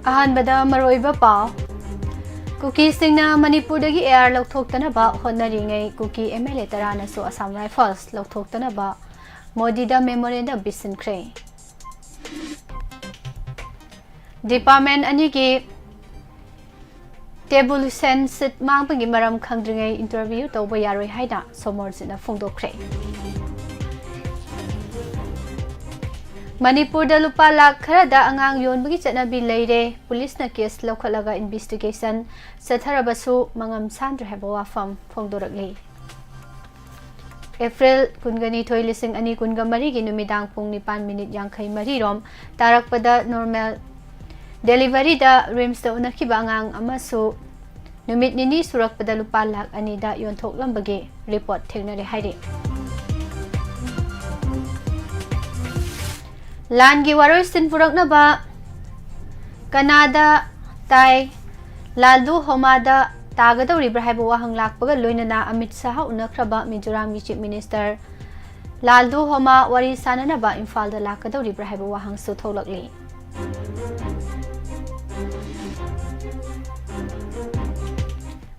अहानबदा मरोइबा पाव कुकी सिंगना मणिपुरदगी एयर लौथोक्तनबा होनरिङै कुकी एमएलए तरानासु असम राइफल्स लौथोक्तनबा मोदीदा मेमोरेंडम बिसिनख्रे डिपार्टमेंट अनिगी टेबुलसेन सिट मांगबगी मरम खंद्रिङै इंटरव्यू तौबा यारोइ हाइना सोमोरजिना फोंदोक्रे मणिपुर लुपा लाख खरदा अंगांग योनबगी चटनाबी लेरे पुलिसना केस लौखलगा इन्वेस्टिगेशन चथरबसु मंगम सांद्र हैबो वाफम फोंदोरकले एप्रिल कुनगनी थोइ लिसिंग अनि कुनगा मरी गी नुमिदांग पुंग 9:50 रोम तारकपदा नॉर्मल डिलीवरी दा रिम्स दा उनखिबा अंगांग अमसु नुमित निनी सुरकपदा लुपा लाख अनि दा योनथोकलंबगे रिपोर्ट थेगनरे हाइरे लानगी वारोइ सिनपुरकनबा कनादा ताई लालदू होमादा तागदौरिब्रा हाइबो वाहंग लाकपगा लोइनना अमित शाह उनख्रबा मिजोराम की चीफ मिनिस्टर लालदू होमा वारी साननबा इम्फालदा लाकदौरिब्रा हाइबो वाहंग सु थौलकली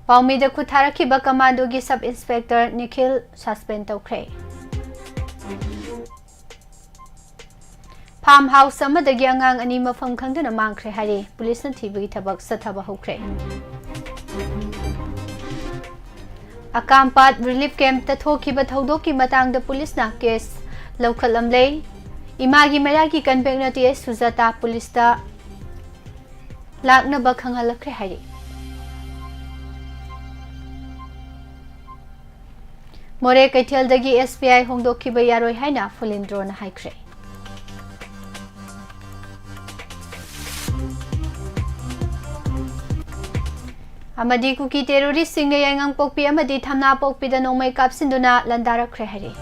पाउमीदा खुथारखिबा कमांडोगी सब इंस्पेक्टर निखिल सस्पेंड तौख्रे फार्म हाउस अमदगी अंगांग अनि मफम खंगदना मांगख्रे हारे पुलिसना थीबगी थबक सथबा होख्रे अकामपात रिलीफ कैंप तथोखिबा थौदोकी मतांगदा पुलिसना केस लौखलमले इमागी मरागी कन्वेक्नती सुजाता पुलिसता लाकनबा खंगहलख्रे हारे मोरे कैथेलदगी एसपीआई होंदोखिबा यारोइ हाइना फुलिंद्रोना हाइख्रे अमदी कुकी टेरोरिस्ट सिंह ने यांगंग पोकपी अमदी थमना पोकपी द नोमै कापसिंदुना लंदारख्रे हारे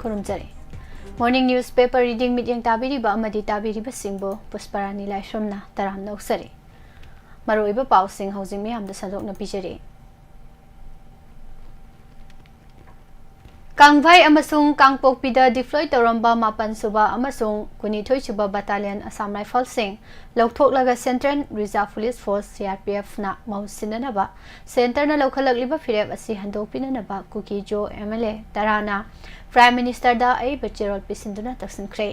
खुरुमजरे morning newspaper reading meeting ताबिरिबा अमदी ताबिरिबा सिंबो Pushparani लाइश्रमना तराम नौसरे मरोइबा पाउ सिंह हौजिंग मियामदा सदोकना पिजरे कांगभाई अमसुंग कांगपोकपीदा डिप्लॉय तौरंबा 9 सुबा अमसुंग 23 सुबा बटालियन असम राइफल सिंह लौथोकलगा central reserve police force CRPF ना मौसिननबा सेंटर ना लौखलगलिबा फिरेब असि हंदोकपिननबा कुकी जो एमएलए तराना प्राइम मिनिस्टर दा आई बचेरोल पिसिंदुना तक्सनख्रे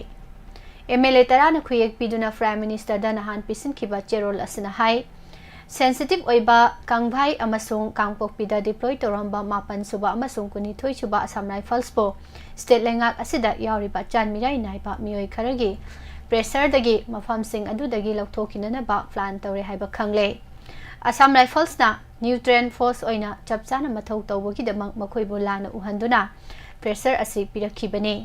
एमएलए तराना खुयेक पिदुना प्राइम मिनिस्टर दा नहान पिसिनखिबा चेरोल असना हाई सेंसिटिव ओइबा कांगभाई अमसुंग कांगपोकपीदा डिप्लॉय तौरंबा 9 सुबा अमसुंग 23 सुबा असम राइफल्स पो स्टेट लेंगाक असिदा यावरिबा चानमिराई नाइबा मियोय खरगी pressure दगी मफम Singh अदुदगी लौथोकिननबा plan तौरे हाइबा खंगले Assam rifles ना न्यूट्रन फोर्स ओइना चपचाना मथौ तौबगी दमक मखोइबो लाना उहंदुना प्रेशर असि पिरखिबने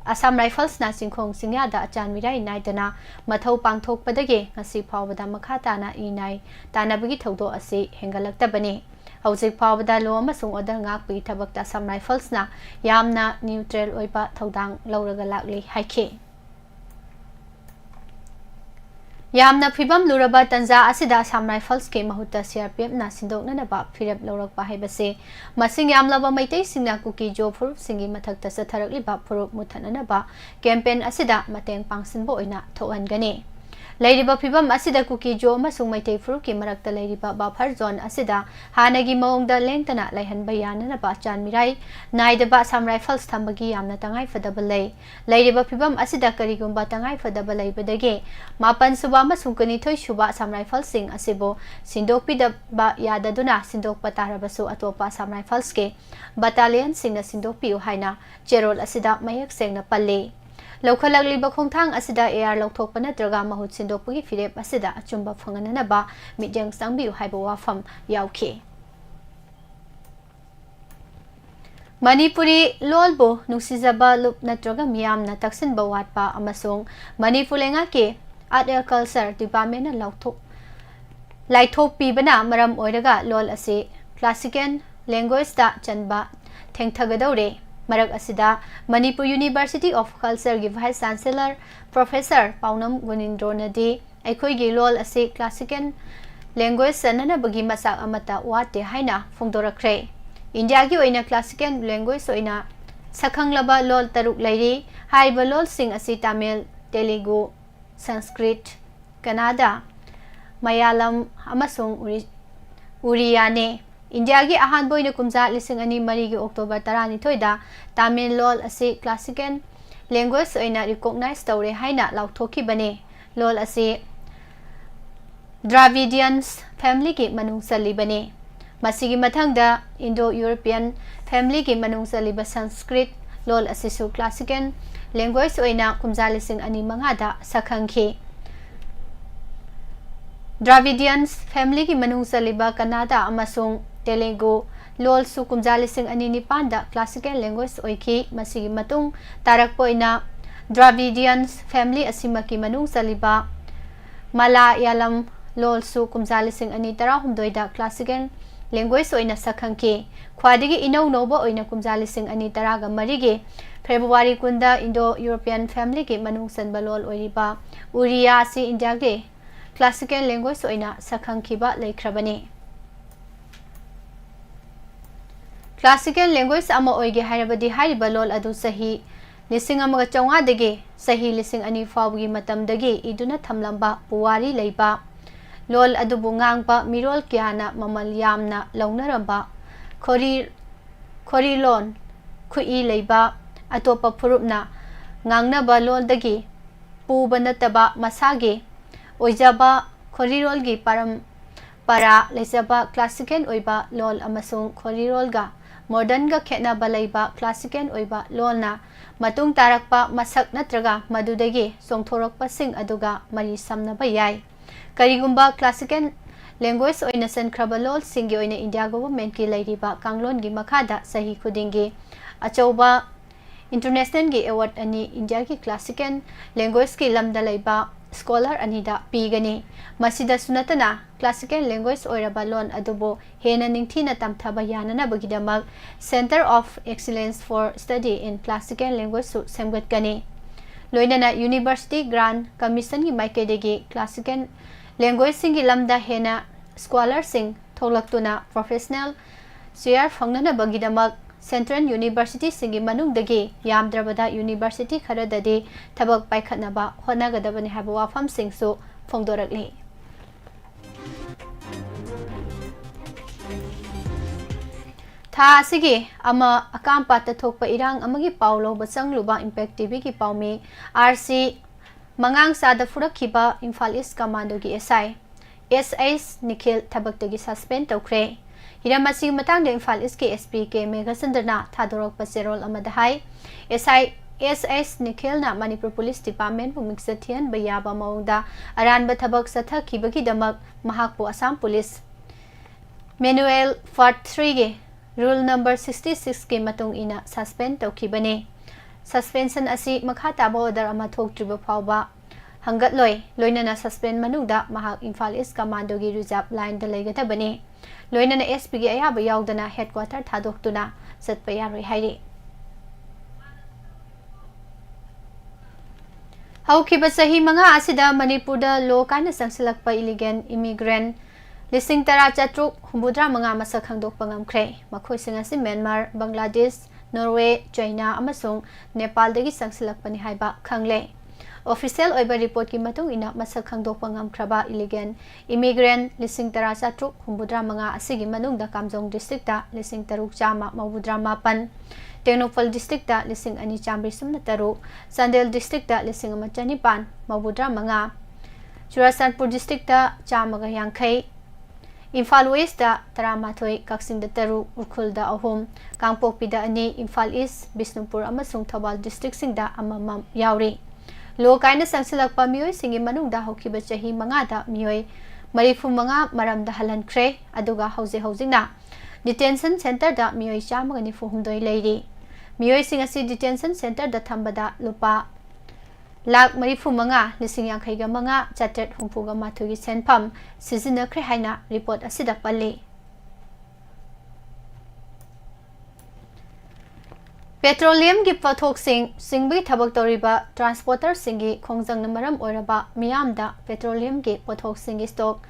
Assam Rifles na singkhong singyada achan mirai naidana mathau pangthokpadagi ngasi phawbada makha tana inai tanabagi thaudo ase hengalaktabani hojik phawbada lo amasung order ngakpi thabakta Assam Rifles na yamna neutral oiba thodang lauraga lakli haike Yamna phibam luraba tanza asida Assam Rifles ke mahuta CRPF na sindokna ba phirap lorak haibase masing yamlaba maitai singna kuki jo phurup singi mathakta satharakli ba phurup muthanana ba campaign asida mateng pangsinbo oina thoangani Lairiba phibam asida kuki jo amasung maitai phurup ki marakta lairiba buffer zone asida hanagi maungda lengtana laihanba yanana ba chanmirai naidaba Assam Rifles thambagi yamna tangai fadaba lairiba phibam asida karigumba tangai fadaba laibadage mapan suba amasung kanithoi suba Assam Rifles sing asibo sindokpidaba yadaduna sindokpa tarabasu atopa Assam Rifles ke battalion singna sindokpiu haina cherol asida mayak sengna palle Lokalagliba khongthang asida AR lokthokpa natraga mahut sindokpagi firep asida achumba phanganana ba midyang sangbiu haiba WAPHAM yaukhe Manipuri lolbo nungsijaba lup natraga miyamna taksinba watpa amasung Manipulenga ke Art and Culture Department na laithok pibana maram oiraga lol ase classical language da chanba thengthagadaure Marak asida Manipur University of Culture gi Vice Chancellor Professor Paunam Gunindro Nadi aikoi gi lol ase classical language sanana bagi masak amata wate haina phongdorakre India gi oina classical language oina sakhanglaba lol taruk lairi haiba lol sing ase Tamil Telugu Sanskrit Kannada Malayalam amasung Uriyane India gi ahan boina kumza lising ani mari gi October 12 da Tamil lol ase classical language oina recognize tawre haina lauthoki bane lol ase Dravidians family gi manung sali bane masigi mathangda Indo-European family gi manung sali ba Sanskrit lol ase su classical language oina kumza lising ani mangada sakhangki Dravidians family gi manung saliba Kannada amasung Telugu lol su kumjali sing ani nipanda classical language oiki masigi matung tarak poina Dravidians family asimaki manung saliba Malayalam lol su kumjali sing ani tara humdoida classical language oina sakhangki khwadigi inau noba oina kumjali sing ani taraga marigi February kunda Indo-European family gi manung sanba lol oiriba Uriya si India ge classical language oina sakhangkiba leikrabani Classical language ama oige hairabadi hariba lol adu sahi lising amaga chawnga dege sahi lising ani fawgi matamdagi iduna thamlamba puwari leiba lol adu bungangba mirol kyana mamal yamna launaramba khori lon khui leiba atopa phurupna ngangnaba lol dagi puba nataba masage oijaba khorirol gi param para lesaba classical oiba lol amasung khorirol ga modern ga khena balaiba classical oiba lol na matung tarakpa masak natraga madudagi songthorokpa sing aduga mari samna ba yai karigumba classical language oina sankraba lol singi oina India government ki lairiba kanglon gi makhada sahi khudingi achauba international gi award ani India ki classical language ki lamda laiba scholar anida pigani masida sunatana classical language oiraba lon adubo hena ningthina tamthaba yanana bagidamak Center of Excellence for Study in Classical Language su semgatgani loinana University Grant Commission gi maikadegi classical language singi lamda hena scholar sing tholaktuna professional share phangnana bagidamak Central University singi manungdagi yamdrabada University kharadadi thabak paikhatnaba honagadabani haba WAPHAM singsu phongdorakli tha asigi ama akampa tathokpa irang amagi paulo basangluba Impact TV ki paumi RC mangang sada furakhiba Imphal East Commando gi SS Nikhil thabaktagi suspend tawkhre Hiramasi matang de Imphal East ke SP ke Meghasandana thadorok paserol amadahai SS Nikhil na Manipur Police Department bumiksethian bayaba maungda aranba thabak sathakibagi damak mahakpo Assam Police Manual Part 3 ge Rule number 66 ke matung ina suspend tawkhibani suspension asi makha taba order ama thoktriba phawba hangat loi loinana suspend manungda mahak Imphal East Commando gi reserve line da leigadabani loinana SP gi ayaba yaudana headquarter thadoktuna satpa yaroi hairi Haukiba sahi manga asida Manipurda lo kaina sangsilakpa illegal immigrant lising tara chatruk humbudra manga masa khangdokpa ngamkhre makhoi sing asi Myanmar Bangladesh Norway China amasung Nepal dagi sangsilakpani haiba khangle official oiba report ki matung ina masa khangdokpa ngamkhraba illegal immigrant lising tara chatruk humbudra manga asigi manungda Kamjong district da lising taruk chama mawudra mapan Technopal district da lising ani chamri sumna taru Sandel district da lising ama chanipan mawudra manga Churasanpur district da chamaga yangkhai Imphal West da Taramathoi Kaksing da taru Urkhul da ahom Kangpokpi da ani Imphal East Bisnupur amasung Thawal district sing da amamam yauri lo kaina sangsilakpa mioi singi manung da hokiba chahi manga da mioi marifu manga maram da halankhre aduga hojina detention center da mioi chamaga ni fuhumdoi leiri Mioi singasi detention center da thambada lupa lak marifu manga lising yankhaiga manga chatet humpuga mathugi senpham sizina khre haina report asida palli petroleum gi pathok singbi thabak toriba transporter singi khongjang na maram oraba miyamda petroleum gi pathok singi stock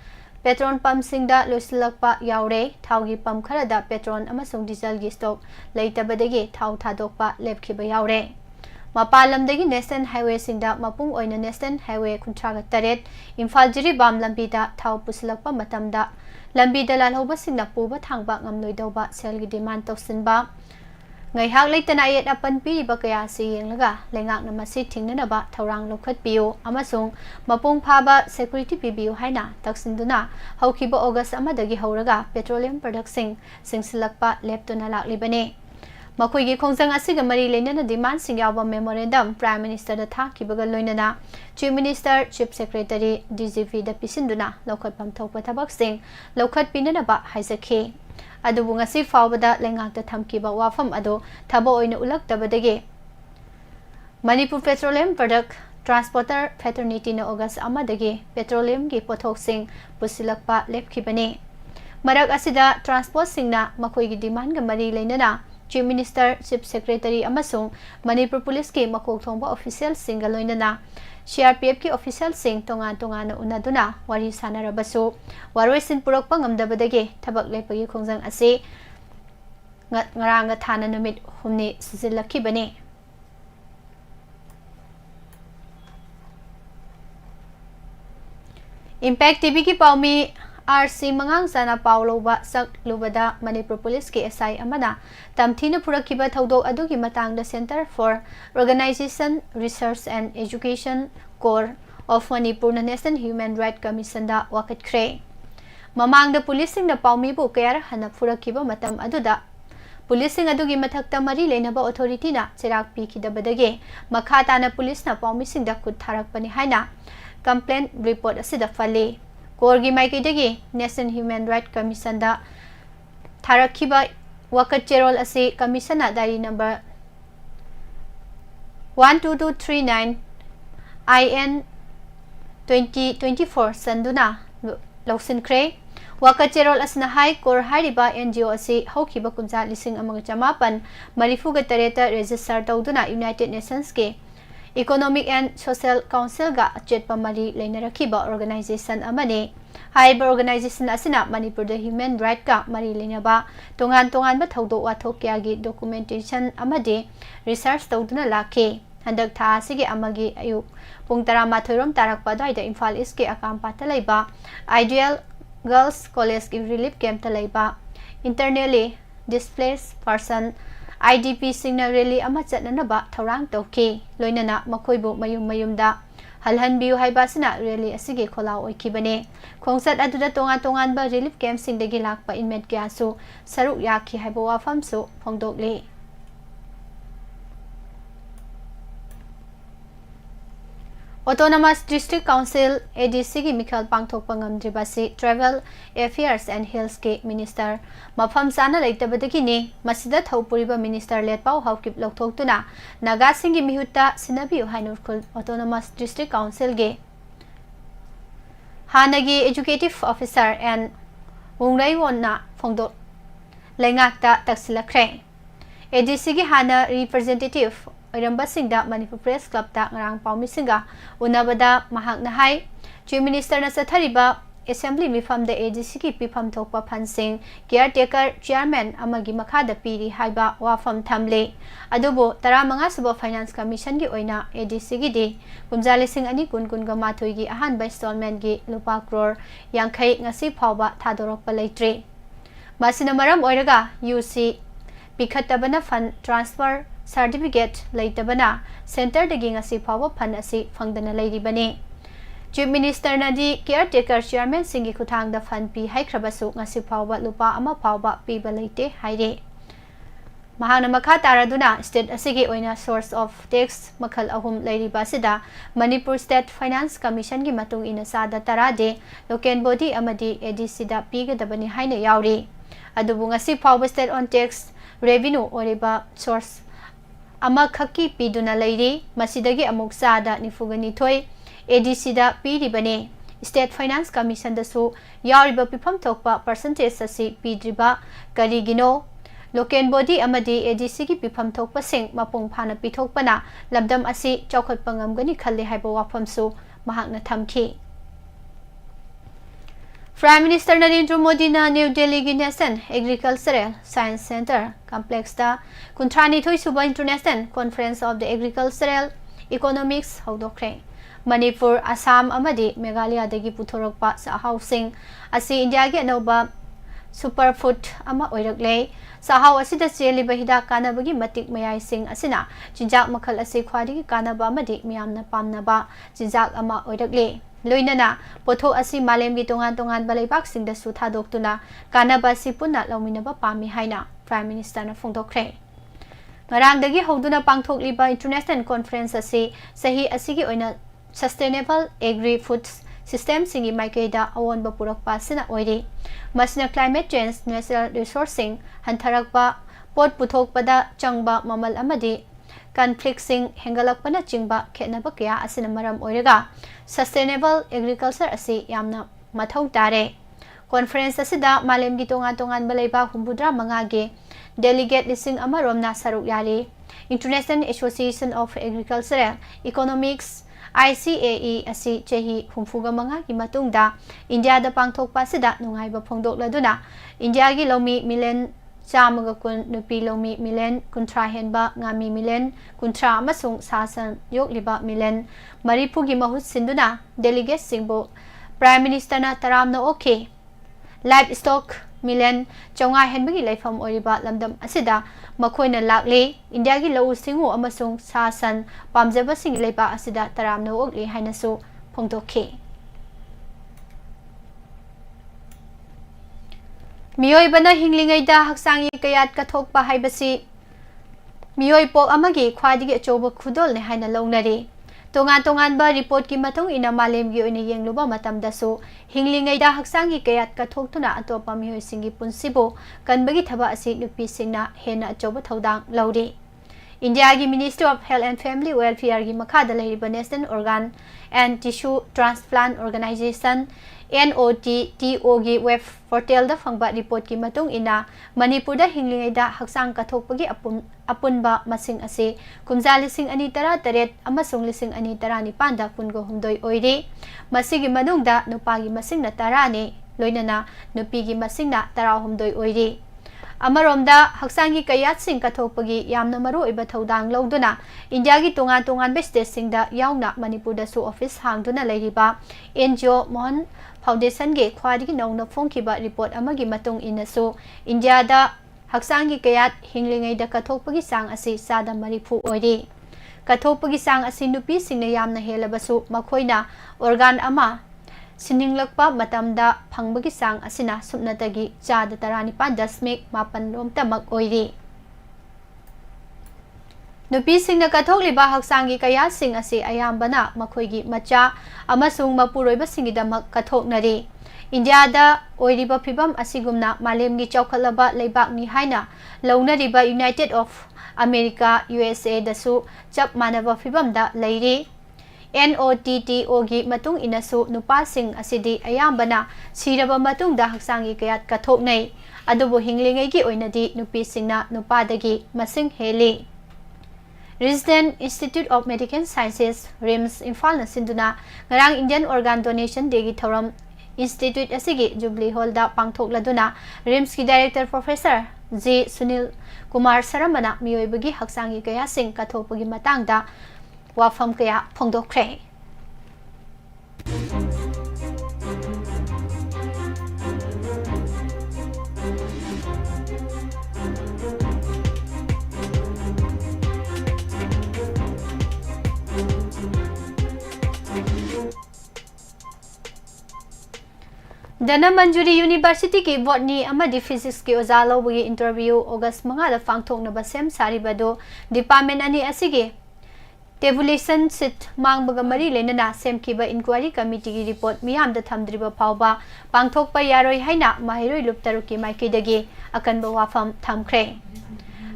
Petron pump singda loisilakpa yaure thaugi pump kharada petron amasung diesel gi stock leitabadagi thau thadokpa lepkhiba yaure mapalamdagi national highway singda mapung oina national highway kuntraga taret Imphal jiri bam lambi da thau pusilakpa matamda lambi dalal hoba singna puba thangba ngamloidauba selgi demand toksinba ngai hak leitana yet apan pi ba kaya si yenglaga lengak na masi thingnaba thorang lokhat piu amasung mapung phaba security pibiu haina taksinduna haukiba August amadagi hauraga petroleum production singsilakpa leptuna laklibane makoigi khongjang asiga mari leinana demand singyawba memorandum prime minister da thakibaga loinana chief minister chief secretary DGP da pisinduna lokhatpam thokpa thabak sing lokhat pinanaba haisakhe adubu ngasi fawbada lengakta thamkiba WAPHAM ado thaba oina ulaktabadagi Manipur Petroleum Product Transporter Fraternity na August amadagi petroleum gi pothok sing pusilakpa lepkhibani marak asida transport singna makoigi demand ga mari leinana Chief Minister Chief Secretary amasung Manipur Police ki makok thongba official singa loinana CRPF ki official sing tongan na unaduna wari sanarabasu waroisin purakpa ngamdabadagi thabak lepagi khongjang ase ngaranga thana numit humni sizilakhibani Impact TV ki paumi RC mangang sana pauloba sak lubada Manipur Police ki SI amana tamthina purakiba thodok adugi matangda Center for Organization Research and Education Core of Manipur na National Human Rights Commission da wakat khre mamangda policing da paumi bu kayar hana purakiba matam aduda policing adugi mathakta mari leinaba authority na chirak pikidabadage makhata na police na paumi sing da kut tharakpani haina complaint report asida fali Korgi Maikidagi National Human Rights Commission da Tharakhiba Wakat Cherol Asi Commission na Diary number 12239 IN 2024 Sanduna Lawson Kre Wakat Cherol Asna High Kor Hariba NGO Asi Haukiba Kunja Lising Amang Jamapan Marifuga Tareta Register Tauduna United Nations ke Economic and Social Council ga chetpa mari leinarakiba organization amani haiba organization asina Manipur da human right ga mari leinaba tongan ba thodo wathok kya gi documentation amadi research tawduna lakhe handak tha sige amagi ayu pung tara mathorom tarakpa dai da Imphal East ke akam pata laiba Ideal Girls College ki relief camp ta laiba internally displaced person IDP signal rally ama chatnanaba thorang tawki loinana makoibu mayumda halhanbiu haibasina rally asige khola oikibane khongsat aduda tongan ba relief camp singdagi lakpa inmate kyasu saruk yakhi haiba WAPHAM su phongdokle Autonomous District Council ADC ki Mikhal Pangthok Pangamdribasi Travel Affairs and Health ke Minister Mafam Sana Laitabadaki ni Masida Thopuriba Minister Let Pau Haukip Lokthok Tuna Naga Singi Mihuta Sinabi Hainurkul Autonomous District Council ge Hanagi Educative Officer and Wungrai Wonna Fongdo Lengakta Taksilakre ADC ki Hana Representative Irambasingda Manipur Press Club ta ngarang paumisinga unabada mahak na hai Chief Minister na sathariba Assembly mifam da ADC ki pifam thokpa phansing caretaker chairman amagi makhada piri haiba WAPHAM thamle adubo 15 suba finance commission gi oina ADC gi di kumjali sing ani kun ga mathoi gi ahan by installment gi lupa crore yankhai ngasi phawba thadorok pa leitre masina maram oiraga UC pikhatabana fund transfer Certificate Laitabana Center the Ging asi Power Panasi Fangdana Lady Bane. Chief Minister Nadi Caretaker Chairman Singi Kutang the Fund P Haikrabasu Nasi Power Lupa Ama Power Piba Late Haide. Mahana Makataraduna State Asigi Oina Source of Tax Makal Ahum Lady Basida Manipur State Finance Commission Gimatung in Asada Tarade Loken Body Amadi Edisida Piga the Bani Haine Yauri Adubungasi Power State on Tax Revenue Oriba Source Ama khaki piduna leiri masidagi amuk sada nifugani thoi ADC da piribane State Finance Commission da su yariba pifam thokpa percentage asi pidriba karigino local body amadi ADC ki pifam thokpa sing mapung phana pithokpana labdam asi chaukhot pangamgani khalle haiba wafam su mahakna thamki Prime Minister Narendra Modi na New Delhi ki National Agricultural Science Center Complex da Kuntrani Thoi Suba International Conference of the Agricultural Economics Haudokre Manipur Assam amadi Meghalaya dagi puthorokpa sa housing asi India gi anoba superfood ama oirakle sahau asida cheliba hida kanabagi matik mayai sing asina jinjak makhal asi khwadi ki kanaba amadi miyamna pamnaba jinjak ama oirakle Loinana, Potho asi malem gi tongan balaibak sing da su thadok kanaba si punna lauminaba pami haina Prime Minister na phongdokre ngarang dagi hoduna pangthok liba international conference asi sahi asigi oina sustainable agri foods system singi maikeda awon ba purakpa sina oiri masina climate change natural resourcing hantharakpa pot puthokpada changba mamal amadi conflict sing hengalakpana chingba khenaba kya asina maram oiraga sustainable agriculture asi yamna mathau tare conference asida malem gi tongan balaiba humbudra mangage delegate lising amaromna saruk yali International Association of Agricultural Economics ICAE asi chehi humfuga manga gi matungda India da pangthokpa sida nungaiba phongdokladuna India gi lomi million Chamaga kun nupi lomi milen kuntra henba ngami milen kuntra amasung sasan yokliba milen maripu gi mahut sinduna delegate singbo Prime Minister na taramna okay livestock milen chonga henba gi laifam oriba lamdam asida makhoina lakle India gi lau singu amasung sasan pamjaba sing leiba asida taramna okli hainasu phongdokhe Miyoi bana hinglingai da haksangi kayat kathokpa haibasi Miyoi pok amagi khwadigi achoba khudol ne haina longnari tongan ba report ki matung ina malem gi oine yengluba matam dasu hinglingai da haksangi kayat kathoktuna atopa miyoi singi punsibo kanbagi thaba asi nupi singna hena achoba thodang lauri India gi Ministry of Health and Family Welfare gi makhada leiriba National Organ and Tissue Transplant Organization NOTTO gi web portal da phangba report ki matung ina Manipur da hinglingai da haksang kathokpagi apunba masing ase kumja lising ani tara taret amasung lising ani tara ni panda kungo humdoi oire masigi manungda nupagi masing na tara ne loinana nupigi masing na tara humdoi oire Amaromda haksangi kayat sing kathokpagi yamna maru iba thodang loduna India gi tongan be state singda yauna Manipur da su office hangduna leiriba NGO Mohan Foundation ge khwadi nongna phongkiba report amagi matung inasu India da haksangi kayat hinglingai da kathokpagi sang asi sada marifu oiri kathokpagi sang asi nupi singna yamna helabasu makhoina organ ama sininglakpa matamda phangbagi sang asina supnatagi chada tarani pa dasmik mapan rom tamak oiri नुपीसिंगना कथोक्लिबा हक्सांगी कयासिंग असे अयाम्बना मखोइगी मचा अमसुंग मपुरोइबसिंगिदमक कथोक्नरी इंडियादा ओइरिबा फिबम असिगुमना मालेमगी चौखलबा लेबाकनी हाइना लौनरिबा United of America USA दसु चप मानबा फिबमदा Larry NOTTO गी मतुंग इनसु नुपासिंग असिदी अयाम्बना सिरबा मतुंगदा हक्सांगी कयात कथोक्नै अदुबु हिंगलिंगैगी ओइनदी नुपीसिंगना नुपादगी मसिंग heli Resident Institute of Medical Sciences RIMS Imphal na sinduna ngarang Indian Organ Donation Day gi thoram Institute asigi Jubilee Hall da pangthokladuna RIMS ki Director Professor G Sunil Kumar Saramana miyoibagi haksangi kaya sing kathopagi matangda WAPHAM kaya phongdokre Dhanmanjuri University ki botany amadi physics ki oza lawbagi interview August 5 da phangthoknaba sem saribado department ani asigi tabulation sit mangbaga mari lenana semkiba inquiry committee ki report miyam da thamdriba phawba pangthokpa yaroi haina mahiroi luptaruki maikidagi akanba wafam thamkhre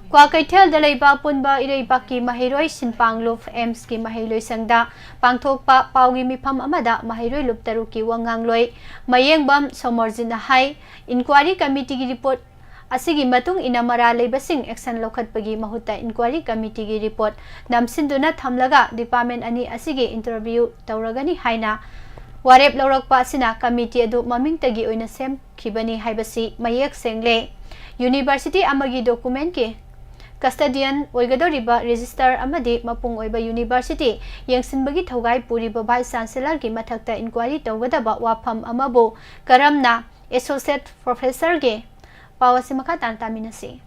Kwa kaithel da leiba punba ireibaki mahiroi sinpanglup AIMS ki mahiroi sangda pangthokpa paugi mifam amada mahiroi luptaruki wangangloi mayengbam somorjina hai inquiry committee ki report asigi matung inamara leibasing action lokhatpagi mahuta inquiry committee ki report namsinduna thamlaga department ani asigi interview tawragani haina warep lawrakpa asina committee adu mamingtagi oina sem khibani haibasi mayek sengle university amagi document ki Custodian oigadoriba register amadi mapung oiba university yengsinbagi thogai puriba vice chancellor ki mathakta inquiry tawgadaba wafam amabu karamna associate professor ge pawasi makha tantaminasi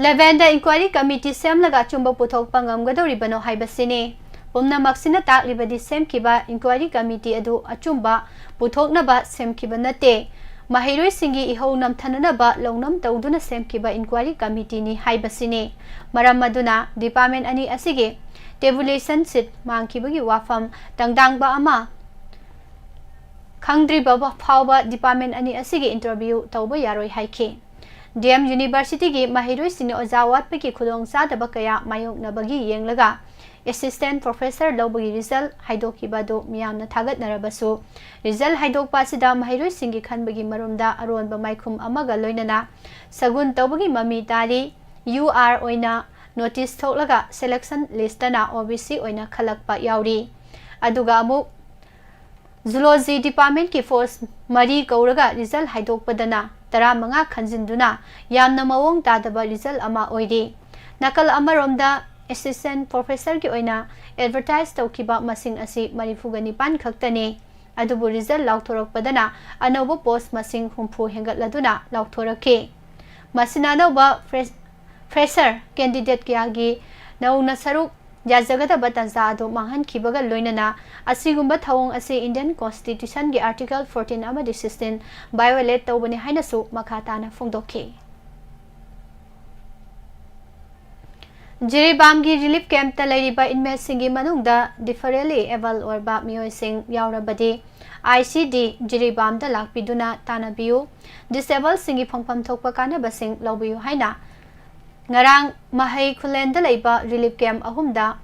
Lavender Inquiry Committee Sem laga chumba puthok pangam gadori bano haibasini pumna maksina tak libadi sem kiba Inquiry Committee adu achumba puthok naba sem kiba nate mahiroi singi ihau nam thanana longnam tawduna sem kiba Inquiry Committee ni haibasini maram maduna department ani asige tabulation sit mangkibagi wafam tangdang ba ama khangdri ba phawba department ani asige interview tawba yaroi haike DM University ki mahiroi sing ozawat pe ki khudong sa daba kaya mayok na bagi yenglaga assistant professor lawbagi result haidoki bado miyam na thagat narabasu result haidok pa sida mahiroi sing ki khanbagi marumda aron ba maikhum amaga loinana sagun tawbagi mami tari UR oina notice thoklaga selection list na OBC oina khalakpa yauri aduga amu Zoology Department ki force mari kauraga result haidok padana tara manga khanjinduna yamna mawong tadaba result ama oidi nakal amaromda assistant professor ki oina advertise tawkiba masing asi marifugani pan khaktani adubu result lauthorak padana anobo post masing humpu hengatladuna lauthorake masina noba fresher candidate kyagi nauna saruk Jazagata batanza ado manghan kibaga loinana asigumba thawong asi Indian Constitution gi Article 14 amadi 16 violate tawbani hainasu makhatana phongdokhi Jiribam gi relief camp ta lairiba inmate singi manungda differently able orba miyoi sing yaurabadi ICD Jiribam da lakpiduna tanabiu disabled singi phongpham thokpa kana basing lawbiu haina Ngarang mahai khulenda laiba relief camp ahumda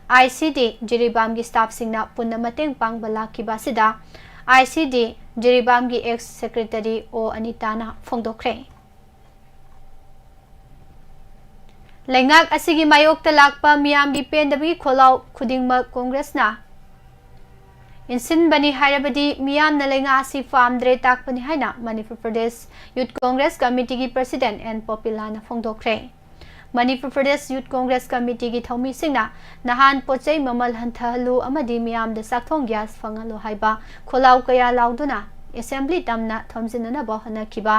ICD Jiribam gi staff singna punna mateng pangbala kibasida ICD Jiribam gi ex secretary o Anitana phongdokre Lengak asigi mayok talakpa miyam gi pendabi kholau khudingma congress na Insin bani hairabadi miyam na lenga asi famdre takpani haina Manipur Pradesh Youth Congress Committee gi president and populana phongdokre Manipur Pradesh Youth Congress Committee ki thomi singna nahan pochai mamal hanthalu amadi miyam da sakthong gas fangalu haiba kholau kaya lauduna assembly tamna thomjinna ba hanakiba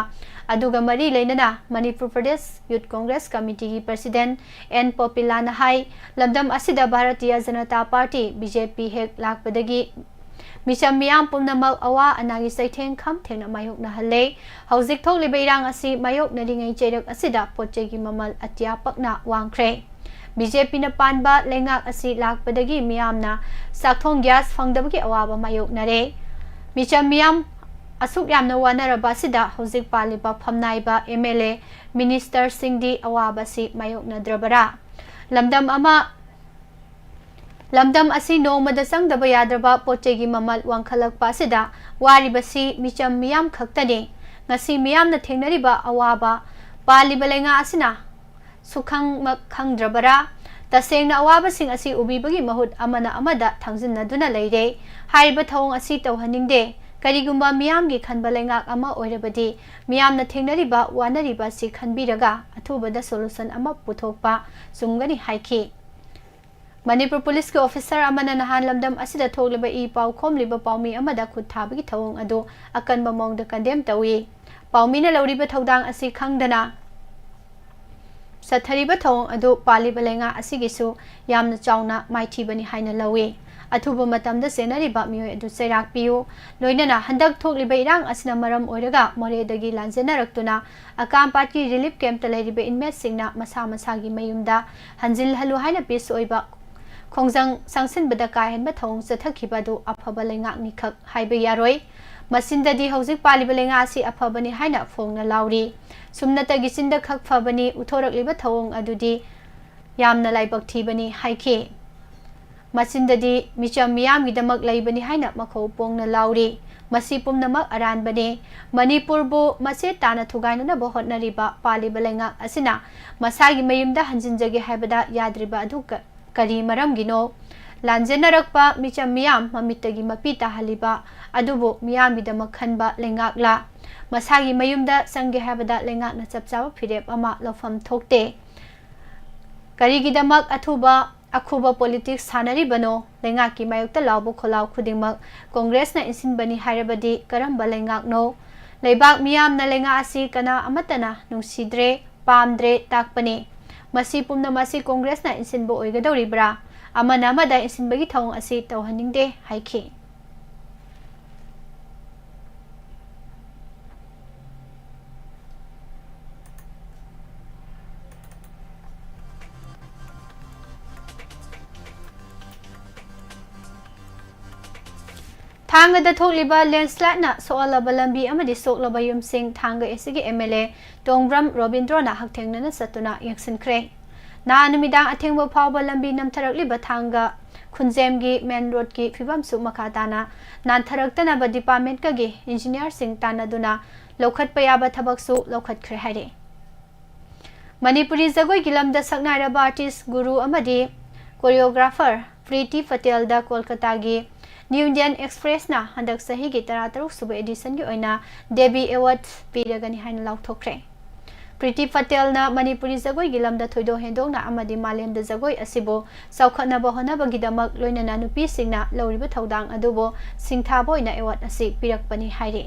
aduga mari leinana Manipur Pradesh Youth Congress Committee ki President N Popilana hai lamdam asida Bharatiya Janata Party BJP hek lakpadagi Micham miyam pumnamak awa anagi saitheng kham thengna mayok na halle hauzik thok liba irang asi mayok na ringai cherak asida potche gi mamal atya pakna wangkhre BJP na panba lengak asi lakpadagi miyamna sakthong gas phangdabagi awaba mayok na re Micham miyam asuk yamna wanaraba sida hauzik paliba phamnaiba MLA Minister Singdi awaba si mayok na drabara lamdam asi nongmada sangdaba yadraba potchegi mamal wangkhalakpa sida waribasi micham miyam khaktani ngasi miyamna thengnariba awaba paliba lenga asina sukhang khangdrabara tasengna awaba sing asi ubibagi mahut amana amada thangjinna duna leire haiba thong asi tawhaningde karigumba miyamgi khanba lenga ama oirabadi miyamna thengnariba wanariba si khanbiraga athubada solution ama puthokpa sumgani haiki Manipur Police Officer amana nahan lamdam asida thogleba I pau khomliba paumi amada khut thabagi thawong adu akan bamong da condemn tawi paumi na lawriba thodang asi khangdana sathariba thawong adu paliba lenga asigisu yamna chawna maithibani haina lawi athuba matamda senariba mioi adu serak piu loinana handak thogliba irang asina maram oiraga moredagi lanjenaraktuna akam party relief camp talariba inmate singna masa masagi mayumda hanjil halu haina pis oiba Kongjang sangsin bada kahen ba thong sathakiba du aphaba lenga nikhak haiba yaroi masinda di hauzik paliba lenga si aphaba ni haina phongna lauri sumnata gisinda khak phabani uthorak liba thong adudi yamna laibak thibani haike masinda di micham miyam gidamak laibani haina makho pongna lauri masi pumnamak aran bane Manipur bu mase tana thugaina na bo hotnariba paliba lenga asina masagi mayumda hanjinjage haibada yadriba aduka Kari maram gino lanjenarakpa micham miyam mamitagi mapita haliba adubo miyam bidamak khanba lengakla masagi mayumda sangge habada lengak na chapchawa phirep ama lofam thokte kari gidamak athuba akhuba politics sanari bano lengak ki mayukta lawbo kholaw khudingmak congress na insin bani hairabadi karamba lengak no leibak miyam na lenga asi kana amatana nungsidre pamdre takpani Masi pumna masi Congress na insinbo oigadawribra amana amada insinbagi thawong asi tawhaningde haiki Thanga da thokliba landslide na soalaba lambi amadi soklaba yumsing thanga esigi MLA Tongbram Robindro na hakthengna na satuna yaksinkhre na numidang athengbo phawba lambi namtharakliba thanga khunjemgi main road ki phibam su makhatana nantharaktana ba department ka gi engineer sing tanaduna lokhat payaba thabak su lokhat khre haire Manipuri jagoi gilamda saknairaba artist guru amadi choreographer Preeti Patel da Kolkata gi New Indian Express na handak sahi gi tarataruk suba edition gi oina Devi Award piragani haina lauthokre Preeti Patel na Manipuri jagoi gilamda thoido hendong na amadi malem da jagoi asibo saukhatna ba hona ba gidamak loina na nupi singna lawriba thodang adubo singtha boina award asi pirakpani haire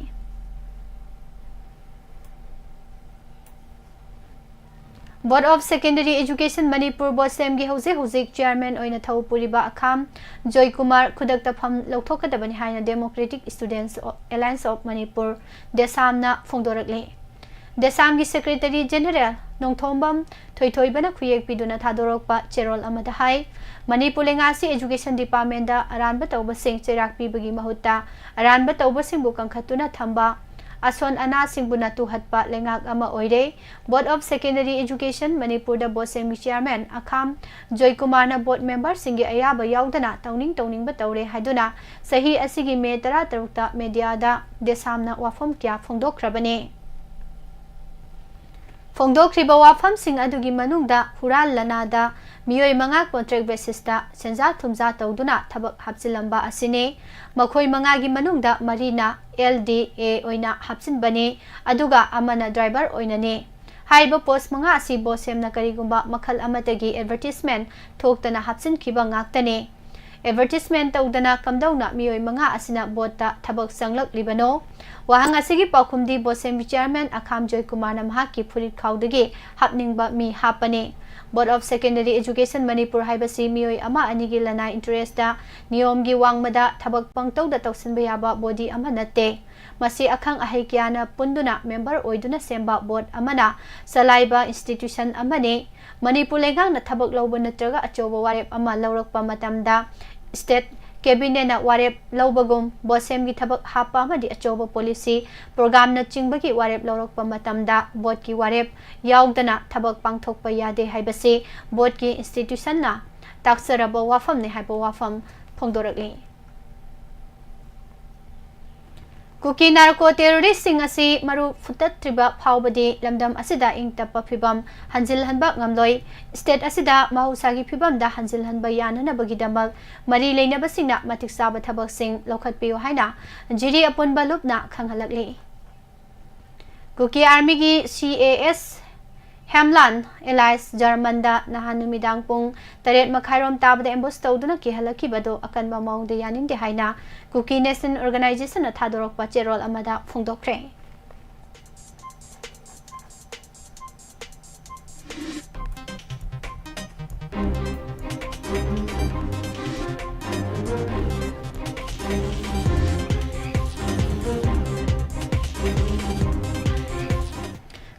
Board of Secondary Education Manipur Bosem gi hauzik chairman oina thau puriba akham Joy Kumar khudakta pham lauthokadabani haina Democratic Students Alliance of Manipur desamna phongdorakle desam gi secretary general nongthombam thoithoibana khuyek piduna thadorokpa cherol amada hai Manipur lengasi education department da aranba tawba sing cherak pibagi mahutta aranba tawba sing bu kangkhatuna thamba Ason ana singbuna tuhatpa lengak ama oire Board of Secondary Education Manipur da Bosem chairman akham Joy Kumar na board member singi ayaba yaudana tawning ba tawre haiduna sahi asigi me 13 ta media da desamna wafam kya phongdokrabane phongdokriba wafam sing adugi manungda hural lanada Miyoi manga contract basis da senja thumja tawduna thabak hapchilamba asine makhoi manga gi manungda marina LDA oina hapchin bane aduga amana driver oina ne haiba post manga asi bosem na karigumba makhal amatagi advertisement thoktana hapchin khiba ngaktane advertisement tawdana kamdawna miyoi manga asina bota thabak sanglak libano wahang asigi paukhumdi bosem chairman akham joy kumar na mahaki phurit khawdagi hapningba mi hapane Board of Secondary Education Manipur haibasi miyoi ama anigi lana interest da niyomgi wangmada thabak pangtawda tawsinba yaba body ama natte masi akhang ahai kyana punduna member oiduna semba board amana salaiba institution amane Manipur lengang na thabak lawba natraga achoba warep ama lawrakpa matamda state cabinet na warep lawbagum bosem gi thabak hapa amadi achoba policy program na chingbagi warep lawrakpa matamda board ki warep yaugdana thabak pangthokpa yade haibasi board ki institution na taksaraba WAPHAM ne haiba WAPHAM phongdorakli Kuki narco terrorist sing asi maru futat triba phawbadi lamdam asida ing tappa phibam hanjil hanba ngamloi state asida mahusagi phibam da hanjil hanba yanana bagidamak mari leinaba singna matik saba thabak sing lokhat piyo haina jiri apun balupna khanghalakli Kuki army gi CAS Hamlan Elias Germanda nahanumidang pung taret makhairom tabada embos tawduna ki halaki bado akan ba maung de yaning de haina Kuki Nation Organization na thadorok pa cherol amada phungdokre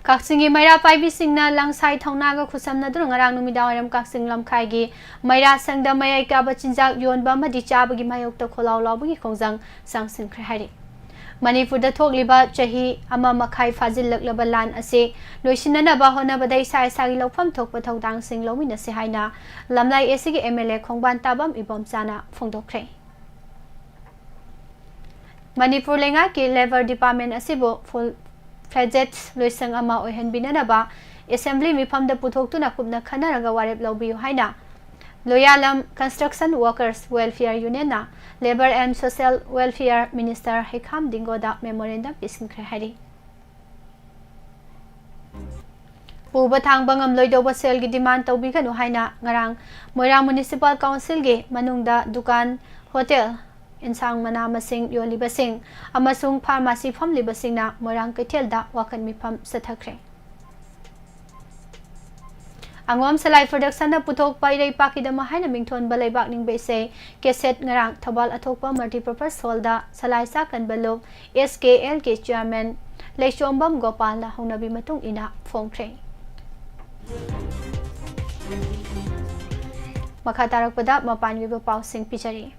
Kaksingi Maira Paibi Singna Langsai Thongnaga Khusamna Durung Ngarang Numidawayam Kaksing Lamkhaigi Maira Sangda Mayai Kaba Chinjak Yonba Madi Chabagi Mayokta Kholau Lawbagi Khongjang Sangsin Khari Manipur da thokliba chahi ama makhai fazil laklaba lan ase loisinana ba hona badai sai sagi lawpham thokpa thodang sing lomina se haina lamlai esigi MLA khongban tabam ibom chana phongdokre Manipur lenga ki labor department asibo full Fledged Luisang ama oihan binanaba assembly mifam da puthoktu na kubna khanaraga warep lawbiyu haina Loyalam Construction Workers Welfare Union na Labor and Social Welfare Minister Hekam Dingoda memorandum pisingkre hari Puba thangbangam loidoba sel gi demand tawbiganu haina ngarang Moirang Municipal Council gi manungda dukan hotel Insang mana masing yolibasing amasung pharmacy pham libasing na Moirang Kaithel da wakan mifam sathakre Angom salai production na puthok pairei pakidama haina mingthon balaibak ningbe se keset ngarang thobal athokpa multipurpose hall da salai sa kan balok SKL ke chairman Leichombam Gopal na hongnabi matung ina phongkre Makatarakpada mapan wibo pausing pichari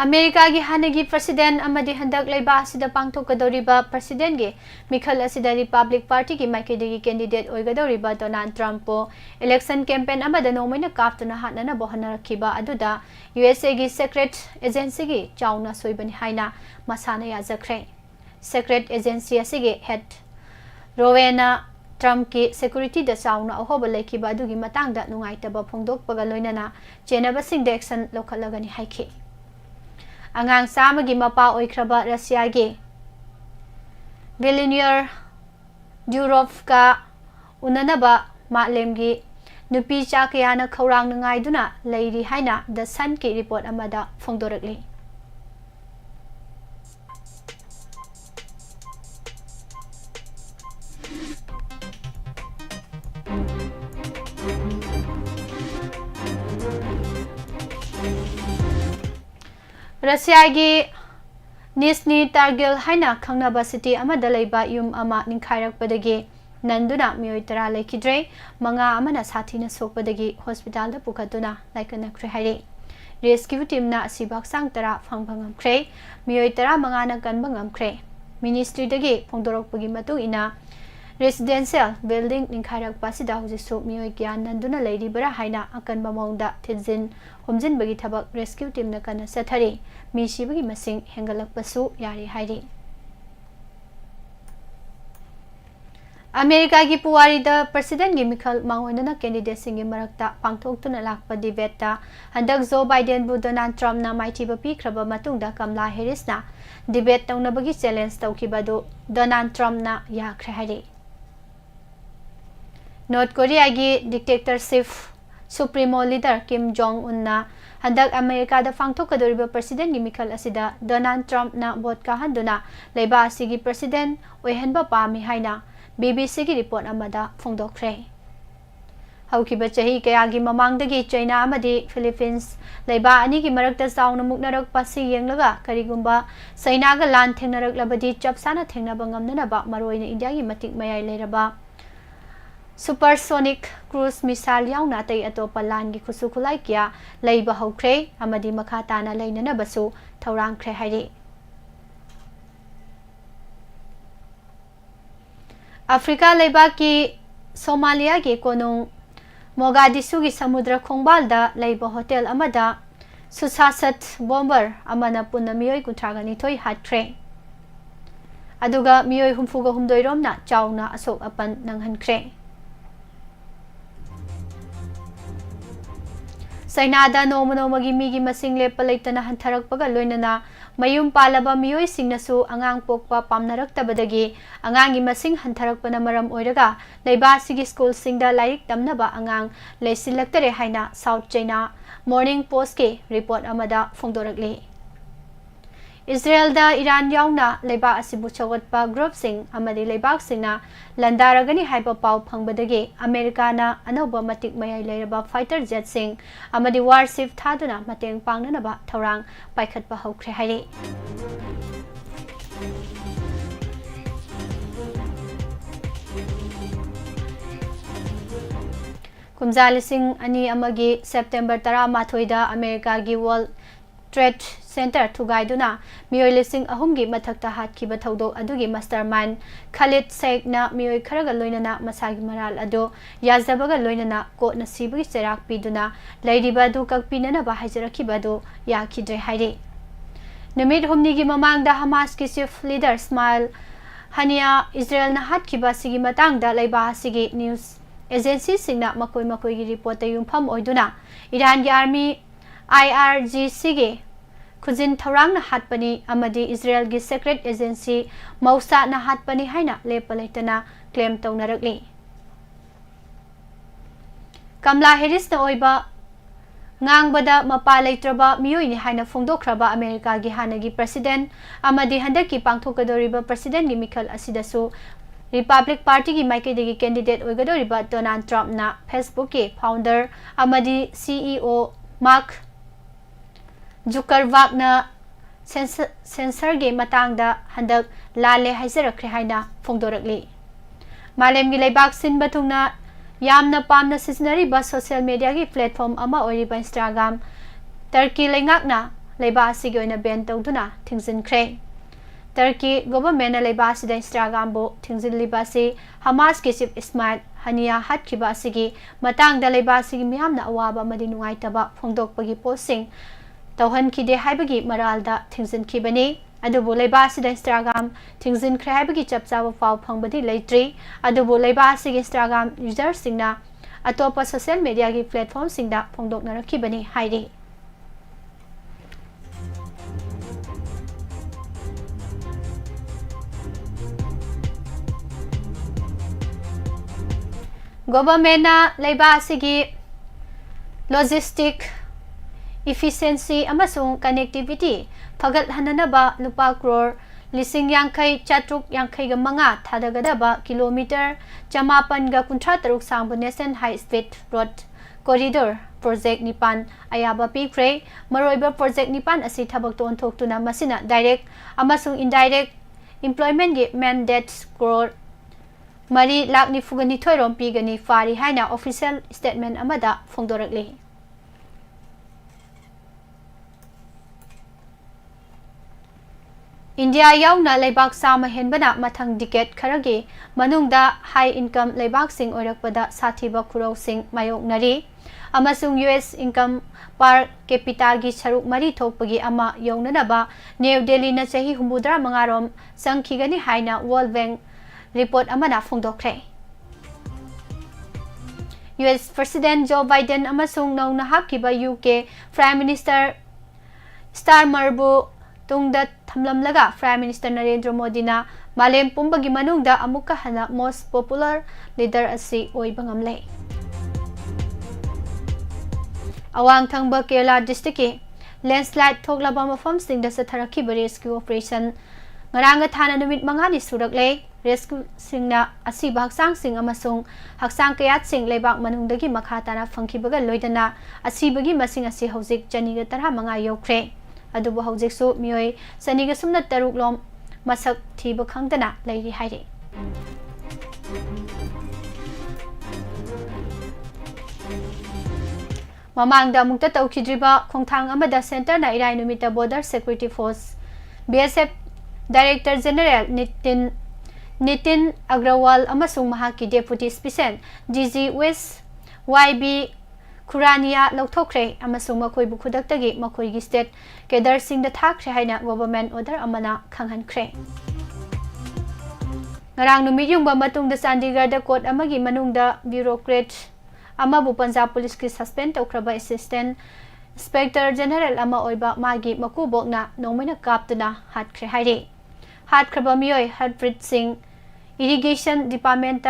America gi hanagi president amadi handak leiba sida pangthokadoriba president gi mikhal asida Republic Party gi maikedi candidate oigadoriba Donald Trump po election campaign amada nomaina kaftuna hanana bohana rakhiba aduda USA gi secret agency gi chauna soibani haina masana yajakre secret agency asigi head Rowena Trump ki security da chauna ahoba lekhiba adugi matangda nungaitaba phongdokpaga loinana chenaba sing de action lokhalagani haikhi Angang samagi mapa oikraba Russia gi Billionaire Durovka unanaba malemgi nupi chakayana khawrang nangai duna leiri haina the Sun ki report amada phongdorakli Russia gi Nizhny Tagil haina khangnaba city amada leiba yum ama ninkhairakpadagi nanduna mioi tara lekhidre manga amana sathina sokpadagi hospital da pukhatuna laikana khre hairi rescue team na asibak sang tara phangbangam khre mioi tara manga na kanbangam khre ministry dagi phongdorokpagi matung ina residential building ninkhairakpa sida hojisu mioi kyan nanduna leiri bara haina akan bamongda thijin homjin bagi thabak rescue team na kana sathari mi sibagi masing hengalakpasu yari hairi America gi puwari da president gi mikhal mangonana candidate singi marakta pangthoktuna lakpa debate ta handak Joe Biden bu Donald Trump na maithiba pikraba matungda Kamala Harris na debate tawnabagi challenge tawkhibadu Donald Trump na yakhre hairi North Korea gi dictatorship supremo leader Kim Jong Un na handak America da fangthokadoriba president gi mikhal asida Donald Trump na vote ka handuna leiba asigi president oihanba pami haina BBC gi report amada phongdokre. Haukiba chahi kayagi mamangdagi China amadi Philippines leiba ani gi marakta sauna muknarak pasi yenglaga karigumba Sainaga lan thengnarak labadi chapsana thengnaba ngamnanaba maroina India gi matik mayai leiraba supersonic cruise missile yauna tai atopa lan gi khusu khulai kya leiba hokre amadi makha tana leinana basu thaurang khre hairi. Africa leiba ki Somalia gi konung Mogadishu gi samudra khongbalda leiba hotel amada susasat bomber amana punna miyoi kuntragani thoi hatkre aduga miyoi humfuga humdoiromna chauna asok apan nanghankre. Sainada nomanomagi migi masing lepa leitana hantharakpaga loinana mayum palaba miyoi singnasu angang pokpa pamnaraktabadagi angangi masing hantharakpana maram oiraga leiba sigi school singda laik tamnaba angang leisilaktare haina South China Morning Post ke report amada phongdorakli. Israel da Iran yauna leiba asibu chawatpa group sing amadi leibak singna landaragani haiba pau phangbadagi America na anoba matik mayai leiraba fighter jet sing amadi warship thaduna mateng pangnanaba thaurang paikhatpa hokre hairi. Kumjalising ani amagi September 13 da America gi World Trade Center thugaiduna miyoi lising ahumgi mathakta hatkhiba thodok adugi mastermind Khalid Sheikh na miyoi kharaga loinana masagi maral ado yazabaga loinana ko nasibagi serak piduna leiriba du kakpinana ba haijarakhiba do yakhidre hairi. Namit humni gi mamangda Hamas ki chief leader Ismail Hania Israel na hatkhiba sigi matangda leiba sigi news agency singna makoi gi report yumpham oiduna Iran gi army IRGC ge khujin thaurang na hatpani amadi Israel gi secret agency Mausa na hatpani haina lepalaitana claim tawnarakli. Kamala Harris na oiba ngangbada mapa leitraba miyoi ni haina phongdokraba America gi hanagi president amadi handaki pangthokadoriba president gi mikhal asidasu Republic Party ki maikadagi candidate oigadoriba Donald Trump na Facebook ke founder amadi CEO Mark Zuckerberg na sensor ge matangda handak lale haijarakre haina phongdorakli. Malem gi leibak sin batungna yamna pamna sisinariba social media gi platform ama oiriba Instagram Turkey leingakna leiba asigi oina ban tawduna thingzinkhre. Turkey government na leiba asida Instagram bo thingzilliba si Hamas ki chief Ismail Hania hatkhiba asigi matangda leiba asigi miyamna awaba madi nungaitaba phongdokpagi posting tawhan kide haibagi maralda thingzin khibani adubu leiba asida Instagram thingzin khre haibagi chapchawa pau phangbadi leitri adubu leiba asigi Instagram user singna atopa social media gi platform singda phongdokna rakhibani hairi. Government na leiba asigi logistic efficiency amasung connectivity phagat hananaba lupa crore lising yangkai chatruk yangkai ga manga thadagadaba kilometer chamapan ga kuntra taruk sangbu national high speed road corridor project nipan ayaba pikre maroiba project nipan asi thabak ton thoktuna masina direct amasung indirect employment ge mandate crore Mari lakni fugani thoirom pigani fari haina official statement amada phongdorakli. India yauna leibak sama henbana mathang decade kharagi manungda high income leibak sing oirakpada sathiba khurau sing mayoknari amasung US income per capita gi saruk mari thokpagi ama yongnanaba New Delhi na chahi humudra mangarom sangkhigani haina World Bank report amana phongdokre. US President Joe Biden amasung nauna hapkiba UK Prime Minister Starmer bu tungda thamlamlaga Prime Minister Narendra Modi na malem pumbagi manungda amukka hana most popular leader asi oiba ngamle. Awang thangba Kerala district landslide thoklaba mafamsingda satharakiba rescue operation ngaranga thana numit mangani surakle rescue singna asiba haksang sing amasung haksang kayat sing lebak manungdagi makha tana phangkibaga loidana asibagi masing asi hojik chaniga tarha manga yokre adubu hojik su mioi saniga sumna taruk lom masak thiba khangdana leiri haire. Mamangda mukta tawkhidriba khongthang amada center na irai numita border security force BSF Director General Nitin Agrawal amasung mahaki Deputy Special DG West YB Kurania Lauthokre amasung makoi bukhudaktagi makoi gi state Kedar Singh da thakre haina government order amana khanghankre. Ngarang numit yungba matungda Chandigarh da court amagi manungda bureaucrat Amabu Punjab Police ki suspend tawkraba Assistant Inspector General ama oiba magi makubokna nongmena kaptuna hatkre haire. Hatkraba mioi Harpreet Singh Irrigation Department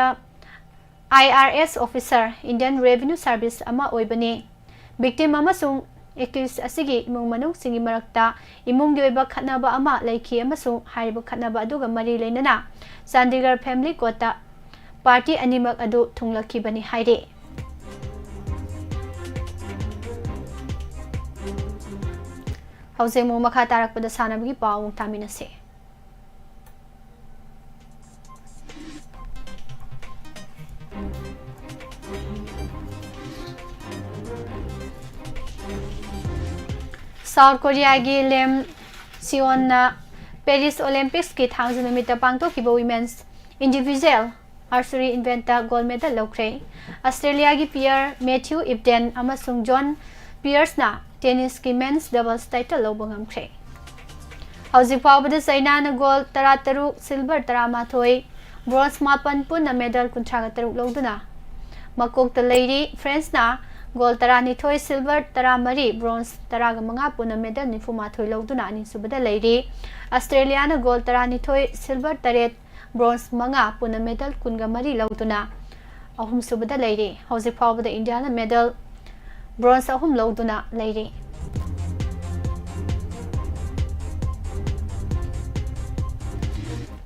IRS Officer Indian Revenue Service ama oibani. Victim amasung accused asigi imung manung singi marakta imung gi oiba khatnaba ama laiki amasung hariba khatnaba aduga mari leinana Chandigarh Family Court party animak adu thunglakibani haire. Hause mo makha tarak pada sanabagi pawong taminase. South Korea gi Lem Sion na Paris Olympics ki thangju numita pangto ki women's individual archery inventa gold medal lokre. Australia gi Pierre Matthew Ibden amasung John Pierce na tennis ki men's doubles title lobangam kre. Hauzik pawbada China na gold 13 silver 13 bronze 8 punna medal 13 loduna. Makok ta lady France na gold 12 silver 13 bronze 15 punna medal 94 loduna ani subada lady. Australia na gold 12 silver 3 bronze 5 punna medal 13 loduna. Ahum subada lady. Hauzik pawbada India na medal bronze ahum loduna leiri.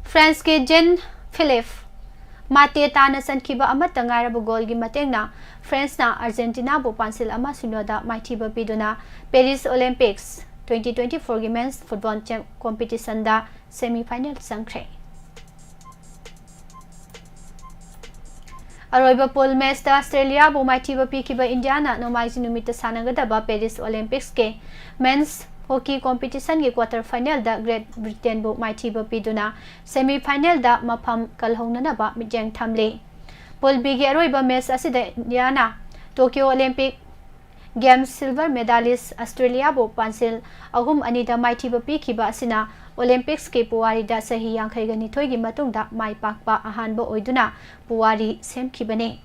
France ke Jean Philippe mate tana sankiba amata ngairabu goal gi matengna France na Argentina bu pansil ama sunoda maithiba piduna Paris Olympics 2024 gi men's football competition da semi final sangkre. Aroiba pool match da Australia bu maithiba pikiba India na nomaiji numita sanagadaba Paris Olympics ke men's hockey competition ki quarter final da Great Britain bu maithiba piduna semi final da mapham kalhongnana ba mijeng thamle. Pool B gi aroiba match asida India na Tokyo Olympic Games silver medalist Australia bu pansil ahum anida maithiba pikiba asina Olympics ke puwari da sahi yankhai gani thoi gi matung da mai pakpa ahan bo oiduna puwari semkhibane.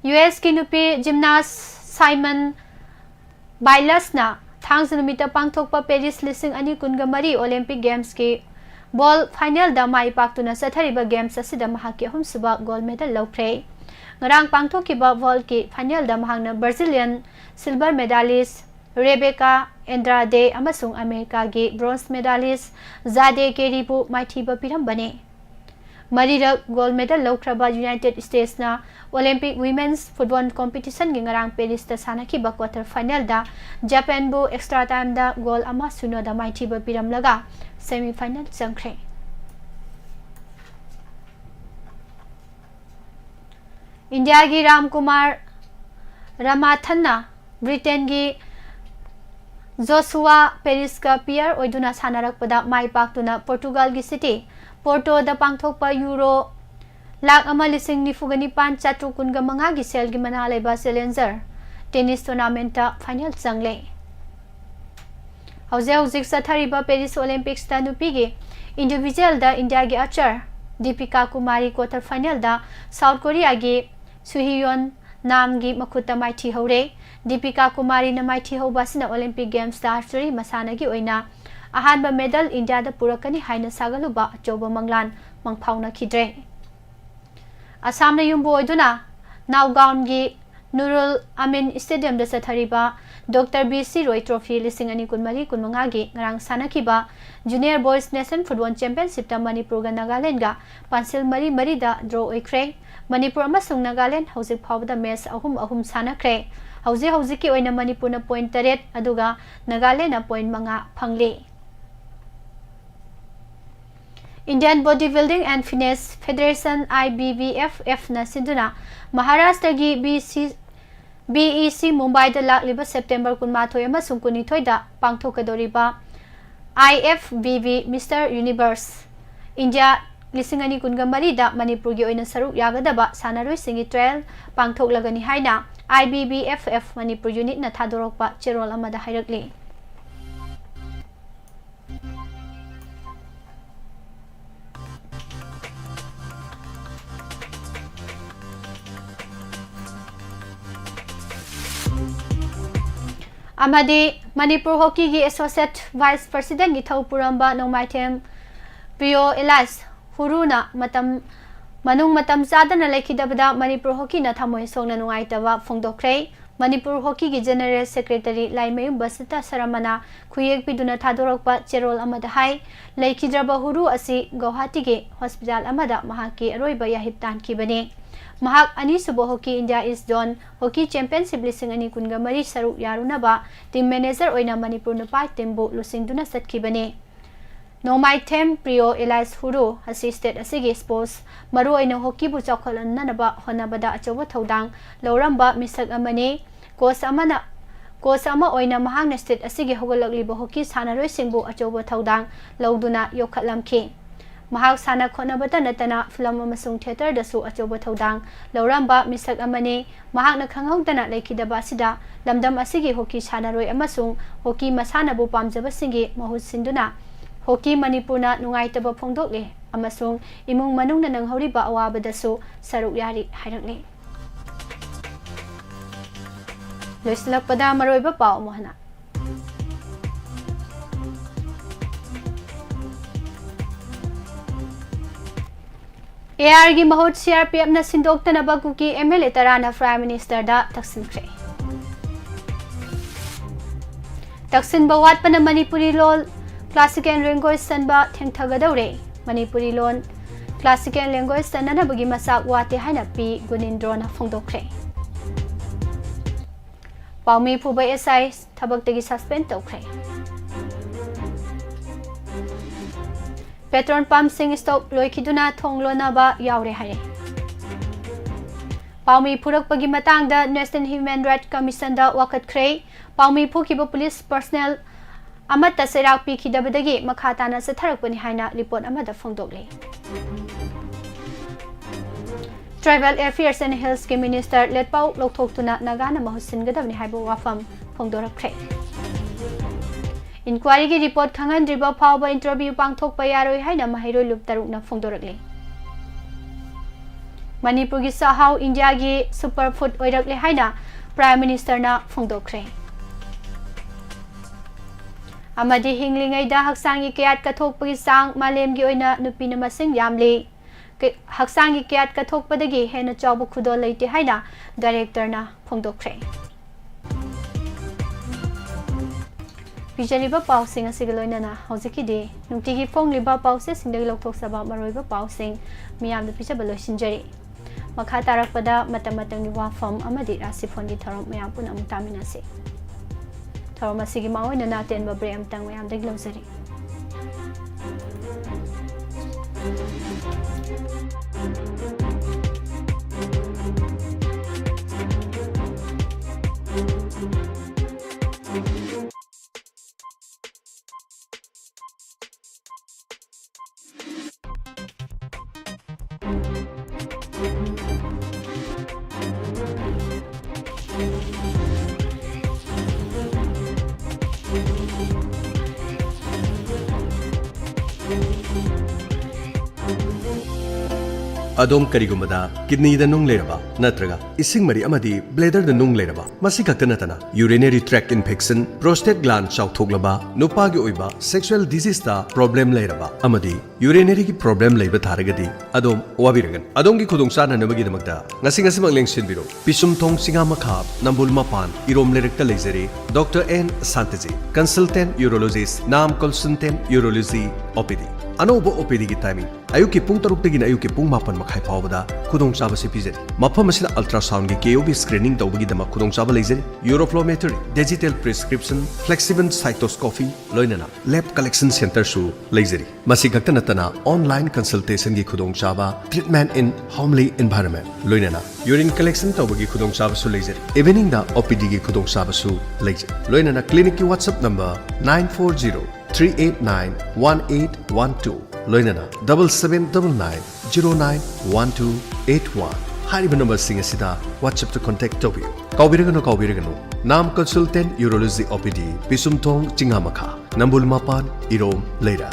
US ki nupi gymnast Simon Biles na thangsunumita pangthokpa Paris lising ani kunga mari Olympic Games ke ball final da mai paktuna sathariba games asida mahaki ahum suba gold medal lawpre. Ngarang pangthokiba ball ke final da mahangna Brazilian silver medalist Rebecca Andrade amasung America gi bronze medalist Zade Keribu maithiba pirambane. Marira gold medal lawkraba United States na Olympic Women's Football Competition gi ngarang Paris ta sanakiba quarter final da Japan bu extra time da goal ama suno da maithiba piramlaga semi final changkre. India gi Ramkumar Ramathanna Britain gi Joshua Paris ka Pierre oiduna sanarakpada mai paktuna Portugal gi city Porto da pangthokpa Euro lakh ama lising nifugani pan chatu kunga manga gi sel gi manalai ba challenger tennis tournament ta final changle. Hauzik sathariba Paris Olympics ta nupi gi individual da India gi archer Deepika Kumari quarter final da South Korea gi Suhyeon nam gi makhuta maithi hore Deepika Kumari na maithi hobasina Olympic Games da archery masana gi oina ahanba medal India da purakani haina sagaluba achoba manglan mangphauna khidre. Assam na yumbo oiduna Naugaon gi Nurul Amin Stadium da sathariba Dr. B.C. Roy Trophy listing ani kunmari kunmanga gi ngarang sanakiba Junior Boys Nation Football Championship ta Manipur ga Nagaland ga pansil mari mari da draw oikre. Manipur amasung Nagaland hauzik phawda match ahum sanakre. Hauzik ki oina Manipur na point 8 aduga Nagaland na point manga phangli. Indian Bodybuilding and Fitness Federation IBBFF na sinduna Maharashtra gi BEC Mumbai da lakliba September kunmathoi amasung kunithoi da pangthokadoriba IFBB Mr. Universe India lisingani kungamari da Manipur gi oina saruk yagadaba sanaroi singi trial pangthoklagani haina IBBFF Manipur unit na thadorokpa cherol amada hairakli. Amadi Manipur Hockey gi Associate Vice President gi Thawpuramba Nomaitem Pio Elias Huruna matam zadana laikidabada Manipur Hockey na thamoi songna nungaitaba phongdokre. Manipur Hockey gi General Secretary Laimayum Basita Saramana khuyek piduna thadorokpa cherol amada hai laikidraba Huru asi Guwahati gi Hospital amada mahaki aroiba yahip tankibani. Mahak ani subo Hockey India East Zone Hockey Championship lising ani kunga mari saruk yarunaba team manager oina Manipur nupai tembo lusingduna satkibani. Nomai Tem Prio Elias Huru assisted asigi sports maru oina hockey bu chawkhalananaba honabada achoba thodang loramba misak amani coach ama oina mahangna state asigi hogalakliba hockey sanaroi singbu achoba thodang loduna yokhatlamki. Mahak sana khonabata natana film amasung theater dasu achoba thodang loramba misak amani mahakna khanghaudana laikidaba sida lamdam asigi hockey sanaroi amasung hockey masana bu pamjaba singi mahut sinduna Hockey Manipurna nungaitaba phongdokle amasung imung manungna nanghoriba awabadasu saruk yari hairakle. Loislakpada maroiba pau mohana. AR gi mahut CRPF na sindoktanaba kuki MLA tarana Prime Minister da taksinkhre. Taksin bawat pana Manipuri lol Classical language sanba thengthagadaure Manipuri lon classical language sanana bagi masak wate haina pi gunindro na phongdokre. Paumi phuba SI thabak tagi suspend tokre. Petrol pump sing stock loikiduna thonglona ba yaure hare. Paumi phurak bagi matang da National Human Rights Commission da wakat kre. Paumi phukiba police personnel Amata serak pikidabadagi makhatana satharakpani haina report amada phongdokle. Tribal Affairs and Health Minister Letpau Lokthokuna Nagana Mahusingadavni haibu WAPHAM phongdorakre. Inquiry gi report khangandriba phawba interview pangthokpa yaroi haina mahairoi luptarukna phongdorakle. Manipur gi sahau India gi superfood oirakle haina Prime Minister na phongdokre. Amadi hinglingai da haksangi kayat kathokpagi sang malemgi oina nupina masing yamli haksangi kayat kathokpadagi hena chawbu khudo leite haina director na phongdokre. Bijaliba pausing asigiloina na hojikidi nungtigi phongliba pause singdagi lokthoksaба maroiba pausing miyamda pichaba loisinjari. Makha tarakpada matamatangni WAPHAM amadi RASHI phongi thorom mayam puna mutaminasi. Thorom asigi maoi na natin babre amtang mayam daglawsari. adom karigumada kidney da nung leraba natraga ising mari amadi bladder da nung leraba masi khakta natana urinary tract infection prostate gland chawthoklaba nupa gi oiba sexual disease da problem leraba amadi urinary gi problem leiba tharagadi adom wabiragan adom gi khudong sa nanabagi damakta ngasi ngasi mangleng sinbiro pisum thong singa makha nambul mapan irom lerekta leizari Dr. N. Santaji consultant urologist nam consultant urology OPD अनौब OPD की timing अयुक की पुंग तरुक तगिन अयुक की पुंग मापन मखाई फावबदा खुदोंग चाबा से पिजरी मफम असिना ultrasound की केओबी स्क्रीनिंग तौबगी दमा खुदोंग चाबा लेजरी uroflowmetry digital prescription flexible cystoscopy लोइनना लैब कलेक्शन सेंटर सु लेजरी मसी खक्ता नतना ऑनलाइन कंसल्टेशन की खुदोंग चाबा ट्रीटमेंट इन होमली एनवायरनमेंट लोइनना यूरिन कलेक्शन तौबगी खुदोंग चाबा सु लेजरी इवनिंग दा ओपीडी की खुदोंग चाबा सु लेजरी लोइनना क्लिनिक की व्हाट्सएप नंबर 940-389-1812 लोइनना 7799-091281 हारिब नंबर सिंह सिदा व्हाट्सएप तो कांटेक्ट तौबियो काउबिरगनो नाम कंसल्टेंट यूरोलॉजी ओपीडी पिसुमथोंग चिंगामखा नंबुल मापान इरोम लेरा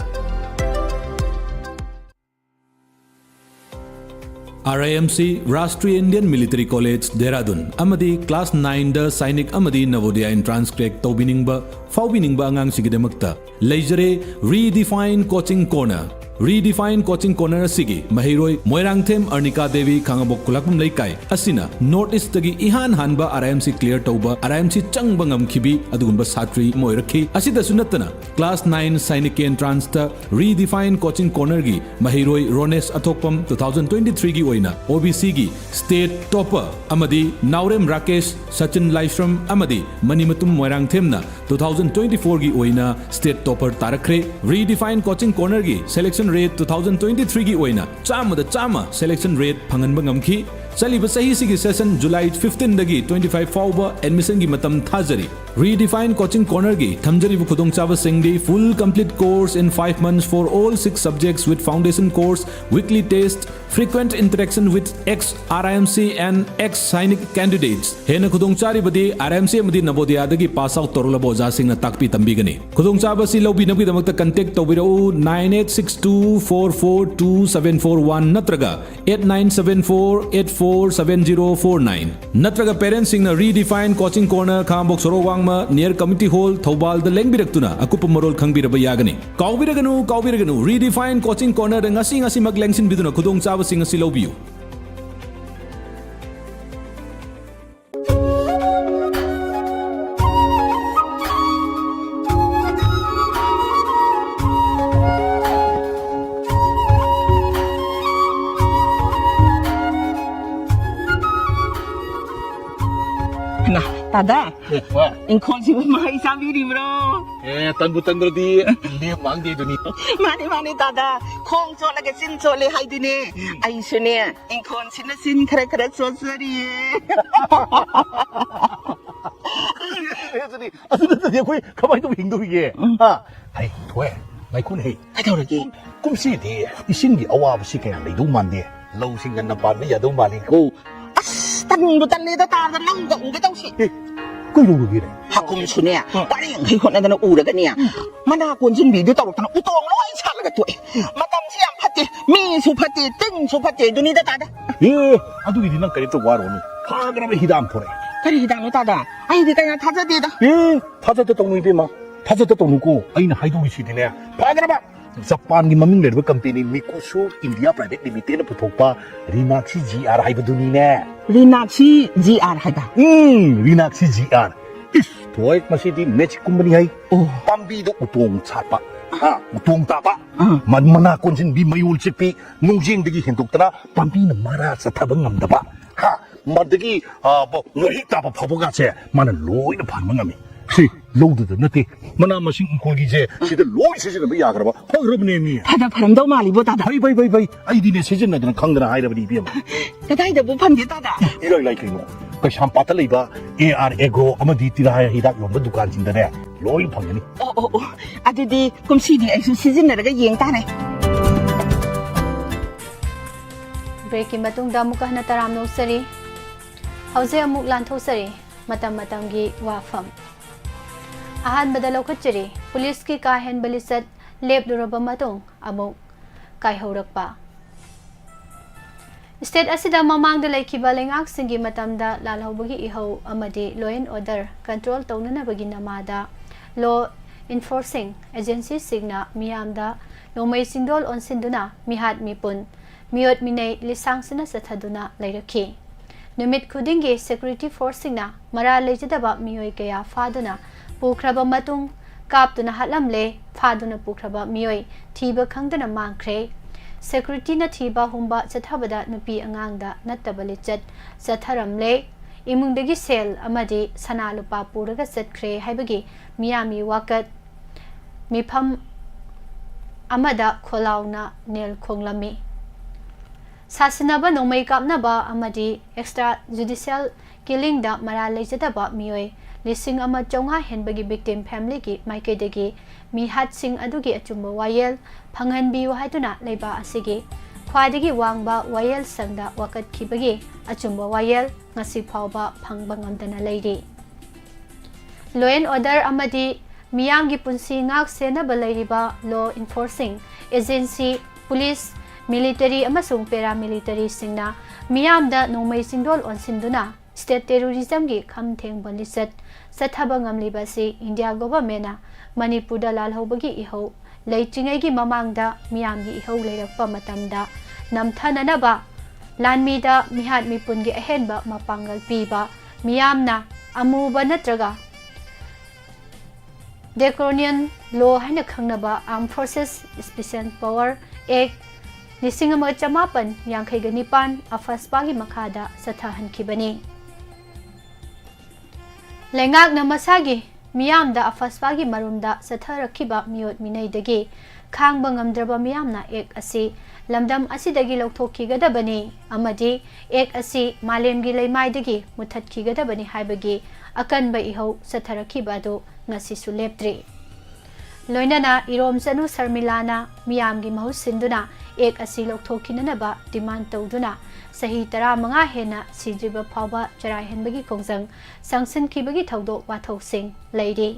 RIMC Rashtriya Indian military college Dehradun अमदी क्लास 9 द सैनिक अमदी नवोदय एंट्रांस क्रैक तौबिनिंगबा फाउबिनिंगबा अंगांगसिगिदमक्ता लेजरे redefine coaching corner redefine coaching corner सिगी महिरोय मोयरांगथेम अर्निका देवी खांगबोक कुलाकम लेकाय असिना नॉर्थ ईस्ट तगी इहान हानबा RIMC क्लियर तौबा RIMC चंगबा ngamkhibi अदुगुंबा सात्री मोयरखी असिदसु नत्तना क्लास 9 सैनिक एंट्रांस ता रीडिफाइन कोचिंग कॉर्नर गी महिरोय रोनेस अथोकपम 2023 गी ओइना OBC गी स्टेट टॉपर अमदी नाउरेम राकेश सचिन लाइश्रम अमदी मनिमतुम मोयरांगथेमना 2024 गी ओइना स्टेट टॉपर तारखरे रीडिफाइन कोचिंग कॉर्नर गी सिलेक्शन रेट 2023 की ओइना चामा सिलेक्शन रेट फंगनबा ngamkhi चलिबा सही सिगी सेशन जुलाई 15 दगी 25 फाउबा एडमिशन की मतम थाजरी रीडिफाइन कोचिंग कॉर्नर की थमजरी खुदोंग चाबा सिंगदी full complete course in 5 months for all 6 subjects with foundation course weekly test frequent interaction with ex RIMC and ex Sainik candidates हेना खुदोंग चारिबदी RIMC अमदी नवोदय दगी पास आउट तोरलबो जासिंग ना ताकपी तंबीगनी खुदोंग चाबसी लौबिनबगी दमकता कांटेक्ट तौबिरौ 9862442741 नत्रगा 8974847049 नत्रगा पेरेंट्स सिंग रीडिफाइन कोचिंग कॉर्नर खामबोक सोरोवांगमा नियर कमिटी हॉल थौबाल द लेंगबिरक्तुना अकुप मरोल खंगबिरबा यागनी काउबिरगनु redefine coaching corner ngasi mag lengsin biduna khudong chaba sing asi lobiu Tada, engkau sih mahal sambil di bro. Tan di dia mang di dunia. Mani tada, kong so lagi sin so le hai di ne. Ayo sini, engkau sin kere so seri. Dia kau kau itu Hindu ye. Hai, tuai, mai kun hei. Ada lagi. Kum si dia, isin di awal si kaya ledu mandi. Lau singan nampan ni jadu mali kau. Tan ni dah tada lang dong kita sih. Kau lu gini. Hakum sini, paling hai kau nanti nak udah kan ya. Mana kau jin video tahu tanah utang lo aja lagi tuh. Matam siang pati, mi supati, ting supati, dunia dah tada. Aduh ini nak kerja tu waronu. Pagar apa hidam pore. Kari hidang lo tada. Ayo di kaya taja dia dah. Taja tu tong nuipe ma. Taja tu tong nuku. Ayo nak hidu isi dia. Pagar apa? Japan की मम्मी लेडवे company मिकुशो India private limited ने पुथोपा रीनाक्षी GR हाइब दुनी ने रीनाक्षी GR हाइब रीनाक्षी GR इस तो एक मशीदी मैच कंपनी है पंबी दो उतोंग छापा उतोंग तापा मना कोंजिन भी मयूल चिपी नुजिंग दगी हिंदुक तना पंबी न मारा सथबंग नमदबा मदगी वही तापा फबोगा से माने लोई न फानमंगमी सी लोदुद नते मना मसिंग इंकोलगी जे सिदा लोई सिजन बे याग्रबा फग्रबने मी थादा फरमदौ मालिबो तादा भाई आई दिने सिजन नदन खंगना हाइरबनी बिम कदाइदा बु फंगे तादा इरोय लाइकिनो कैसाम पाता लेबा AR एग्रो अमदी तिराय हिदाक योंबा दुकान जिंदने लोई फंगनी ओ अदुदी कुमसीदी आइसु सिजन नरगा येंग ताने ब्रेक की मतुंगदा मुका हना तराम नोसरी हौजे अमुक लांथोसरी मतम वाफम अहानबदा लौखचरी पुलिस की काहेन बलिसत लेपदुरबा मतुंग अमुक कायहौरकपा State asida mamangda laikiba lengak singi matamda lalhobagi ihau amadi law and order control taunanabagi namada law enforcing agency signa miyamda nomai singdol onsinduna mihat mipun miot minay lisang sina sathaduna lairaki numit khudingi security force singna mara lejadaba miyoi kaya faduna pukraba matung kaptuna hatlamle faduna pukraba miyoi thiba khangdana mangkhre security na thiba humba chathabada nupi angangda nattabali chat chatharamle imungdagi sel amadi sana lupa puraga chatkhre haibagi miyami wakat mifam amada kholauna nel khonglami sasinaba nomai kapnaba amadi extra judicial killing da mara lejadaba miyoi lising ama chonga henbagi victim family ki maikaidagi mi hat sing adugi achumba wayel phanghanbi haiduna leiba asigi khwadagi wangba wayel sangda wakat khibagi achumba wayel ngasi phawba phangba ngamdana leiri law and order amadi miyamgi punsi ngak senaba leiriba law enforcing agency police military amasung paramilitary singna miyamda nomai singdol onsinduna state terrorism gi kham theng balisat sathaba ngamlibasi India government na Manipurda lalhobagi ihau leitingai gi mamangda miyamgi ihau leirakpa matamda namthananaba lanmida mihat mipungi ahenba mapangal piba miyamna amuba natraga Draconian law haina khangnaba Armed Forces Special Power Act Lisingama chamapan yangkhaiga nipan afaspa gi makhada sathahankibani lengak na masagi miyamda afaspa gi marumda satharakhiba miyot minaidagi khangba ngamdraba miyamna ek asi lamdam asidagi lokthokhigadabani amadi ek asi malemgi leimaidagi muthatkigadabani haibagi akanba ihau satharakhiba do ngasi su leptri loinana irom sanu sarmilana miyamgi mahus sinduna ek asi lokthokhinanaba demand tawduna sahi 15 hena sidriba phawba charai henbagi kongjang sanction khibagi thawdo wathok sing leiri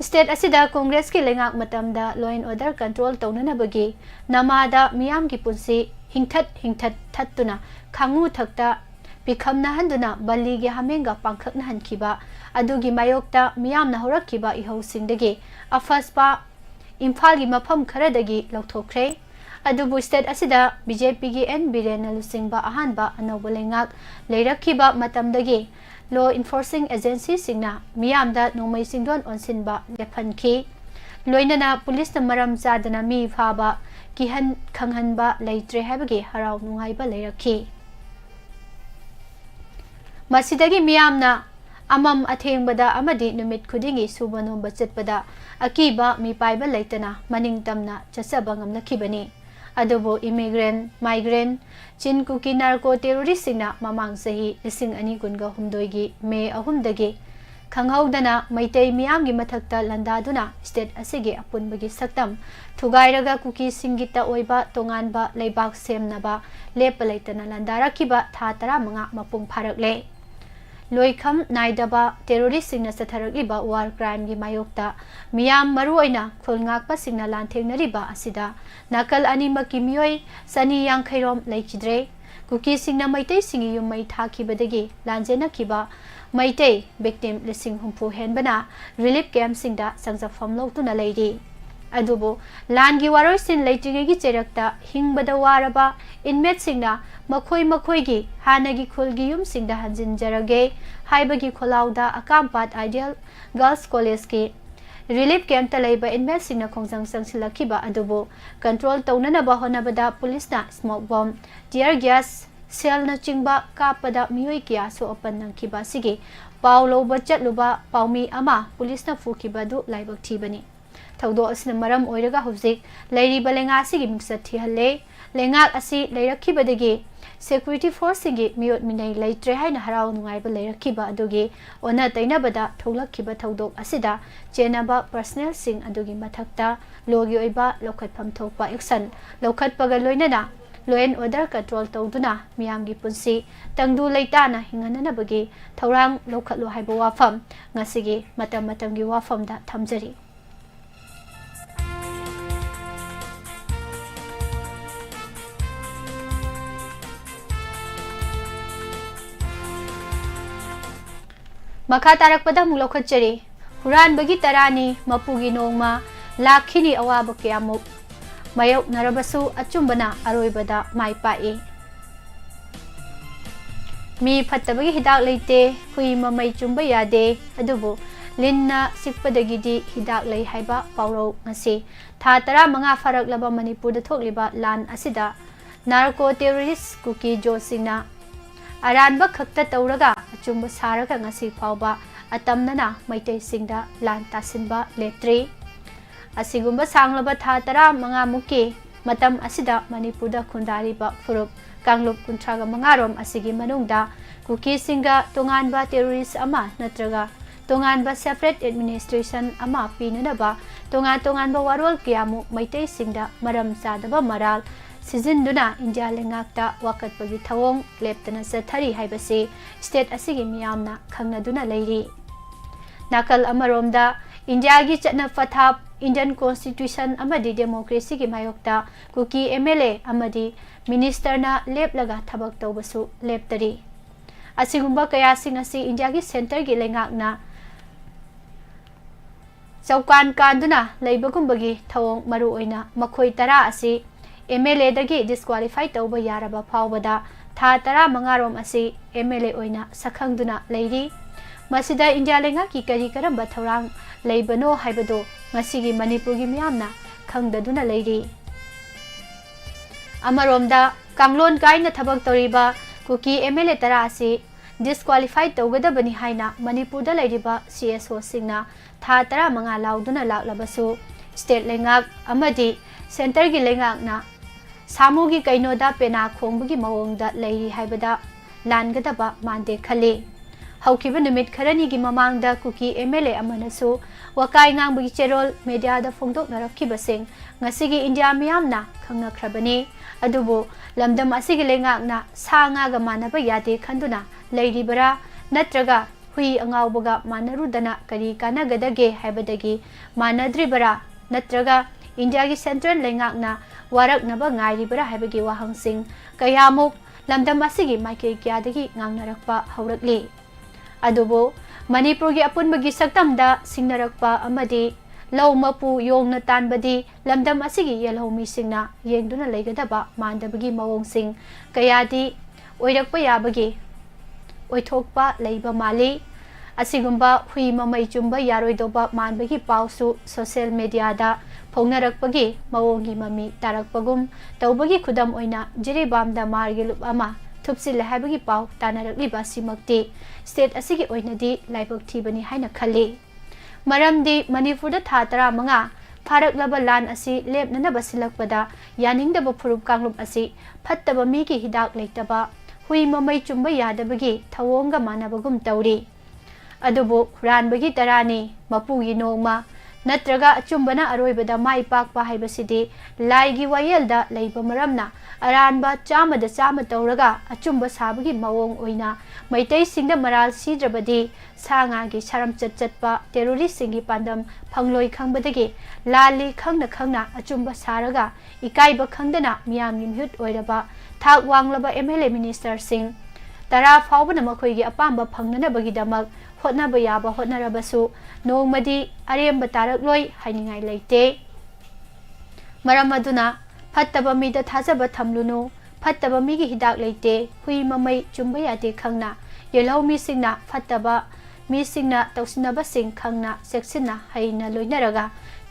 state asida congress ki lengak matamda law and order control tawnanabagi namada miyamgi punsi hingthat thattuna khangu thakta pikhamna handuna baligi hamenga pangkhakna hankhiba adugi mayokta miyamna horakhiba ihau singdagi afaspa imphal gi mafam kharadagi lokthokre adubu state asida BJP gi N Birena lusingba ahanba anoba lengak leirakhiba matamdagi law enforcing agency singna miyamda nomai singdon onsinba lephanki loinana police na maram chadana mi phaba kihan khanghanba leitre habagi harau nungaiba leirakhi masidagi miyamna amam athengbada amadi numit khudingi subanomba chatpada akiba mi paiba leitana maningtamna chasaba ngamlakhibani adubo immigrant migrant chinkuki narco terrorist singna mamang sahi lising ani gunga humdoigi me ahumdagi khanghaudana maitai miyamgi mathakta landaduna state asigi apunbagi saktam thugairaga kuki singita oiba tonganba leibak semnaba lepa leitana landarakhiba tha 15 mapung pharakle loikham naidaba terrorist singna satharakliba war crime gi mayokta miyam maruoina khulngakpa singna lanthengnariba asida nakal animaki miyoi sani yangkhairom leikidre kuki singna maitai singi yumai thakibadagi lanjena kiba maitai victim lising humpu henbana relief camp singda sangjafam lotuna leiri adubo langi waroisin leitingegi cherakta hingbada waraba inmate singna makhoi gi hanagi khulgi yum singda hanjinjarage haibagi kholauda akampat ideal girls college ki relief camp ta leiba inmate singna khongjang sangsilakhiba adubo control taunanaba honabada police na smoke bomb tear gas sel na chingba kapada miyoi kya so open nangkhiba sigi paulo bachat luba paumi ama police na fukiba du laibak thibani thawdo asna maram oiraga hojik leiri balenga sigi mixat thihalle lengak asi leirakhibadagi security force singi miot minai leitre haina harau nungai ba leirakhiba adugi ona tainabada tholakhiba thawdok asida chenaba personnel sing adugi mathakta logi oiba lokhatpham thokpa action lokhatpaga loinana law and order control tawduna miyamgi punsi tangdu leitana hingananabagi thorang lokhatlo haiba wafam ngasigi matamgi wafamda thamjari मखा तारकपदा मुक लौखटचरी हुरानबगी तरानी मपुगी नोंगमा लाखिनी अवाब कयामुक मायोक्नरबसु अचुंबना अरोइबदा माइ पाए मी फत्तबगी हिदाक लेते हुई ममई चुंबा यादे अदुबु लिन्ना सिक्पदगिदी हिदाक लई हाइबा पाउरौ ngasi था 15 फरकलबा मणिपुर द थोकलिबा लान असिदा नार्को टेररिस्ट कुकी जोसिंगना अरानबा खक्ता तौरगा अचुंबा सारगा ngasi फावबा अतमनना मैतै सिंगदा लान तासिनबा लेत्रि असिगुंबा सांगलबा था 15 मुकी मतम असिदा मणिपुर द खुंदारिबा फुरुप कांगलुप कुंथ्रागा मंगारोम असिगी मनुंगदा कुकी सिंगा तोंगानबा टेररिस्ट अमा नत्रगा तोंगानबा सेपरेट एडमिनिस्ट्रेशन अमा पीननबा तोंगानबा वारोल कयामु मैतै सिंगदा मरम चादबा मराल सिजिंदुना इंडिया लेंगाक्ता वाकटपगी थवोंग लेप्तना चथरी हाइबसे स्टेट असिगी मियामना खंगनदुना लेरी नाकल अमरोमदा इंडिया की चटना पथाप इंडियन कॉन्स्टिट्यूशन अमदी डेमोक्रेसी की मायोक्ता कुकी एमएलए अमदी मिनिस्टरना लेपलगा थबक तौबसु लेप्तरी असिगुंबा कयासिंग असि इंडिया की सेंटर की लेंगाकना चौकान कांदुना लेबगुंबगी थवोंग मरु ओइना मखोई तरा असि एमएलए दगी डिस्क्वालीफाई तौबा यारबा फावबदा था 15 रोम असि एमएलए ओइना सखंगदुना लेरी मसिदा इंडिया लेंगा की करी करंबा थौरांग लेबनो हाइबदो ngasiगी मणिपुरगी मियामना खंगदुना लेरी अमरोमदा कांगलोन गाइना थबक तौरिबा कुकी एमएलए तरा असि डिस्क्वालीफाई तौगदबनी हाइना मणिपुर दा लेरिबा सीएसओ सिंगना था 15 लाउदुना लाक्लबसु स्टेट लेंगाक अमदी सेंटर की लेंगाकना सामुगी कैनोदा पेना खोंबगी मवोंगदा लेरी हाइबदा लानगदबा मानदे खले हौखिबा नुमित खरनीगी ममांगदा कुकी एमएलए अमनसु वकाई ngangbगी चेरोल मीडियादा फोंदोकनरखिबसिंग ngasiगी इंडिया मियामना खंगनख्रबनी अदुबो लमदम असिगी लेंगाकना सांगागा मानबा यादे खंदुना लेरिबरा नत्रगा हुई अंगावबगा मानरुदना करी कानागदगे हाइबदगी मानद्रिबरा नत्रगा इंडिया की सेंट्रल लेंगाकना वारकनबा ngairibara हाइबगी वाहंसिंग कयामुक लमदम असिगी माइके क्यादगी ngangnarakpa हौरकली अदुबो मणिपुर की अपुनबगी सक्तमदा सिंगनरकपा अमदी लौ मपु योंगना तानबदी लमदम असिगी यलहौमी सिंगना येंगदुना लेगदबा मानदबगी मवोंगसिंग कयादी ओइरकपा याबगी ओइथोकपा लेबा माली असिगुंबा हुई ममई चुंबा यारोइदोबा मानबगी पाउसु सोशल मीडियादा फोंगनरकपगी मवोंगी ममी तारकपगुम तौबगी खुदम ओइना जिरेबामदा मार्गे लुप अमा थुपसिले हाइबगी पाउ तानरकलिबा सिमक्ति स्टेट असिगी ओइनदी लाइबक थीबनी हाइना खल्ली मरमदी मणिपुर था 15 फारकलबा लान असि लेपननबा सिलकपदा यानिंगदबा फुरुप कांगलुप असि फत्तबा मीगी हिदाक लेतबा हुई ममई चुंबा यादबगी थवोंगा मानबगुम तौरी अदुबो हुरानबगी तरानी मपुगी नोंगमा नत्रगा अचुंबना अरोइबदा माइ पाकपा हाइबसिदी लाइगी वायलदा लेबा मरमना अरानबा चामदा चाम तौरगा अचुंबा साबगी मवोंग ओइना मैतै सिंगदा मराल सीद्रबदी सांगागी सरम चटचटपा टेररिस्ट सिंगी पांदम फंगलोई खंगबदगी लाली खंगना खंगना अचुंबा सारगा इकाइबा खंगदना मियामगी म्युट ओइरबा थाक वांगलबा एमएलए मिनिस्टर सिंग तरा फावबना मखोइगी अपांबा फंगनबगीदमक होटनबा याबा होटनरबसु नोंगमदी अरेंबा तारकलोई हाइनिंगाई लेते मरम अदुना फत्तबा मीदा थाजबा थमलुनु फत्तबा मीगी हिदाक लेते हुई ममई चुंबा यादे खंगना येलहौ मीसिंगना फत्तबा मीसिंगना तौसिनबा सिंग खंगना सेक्सिना हाइना लोइनरगा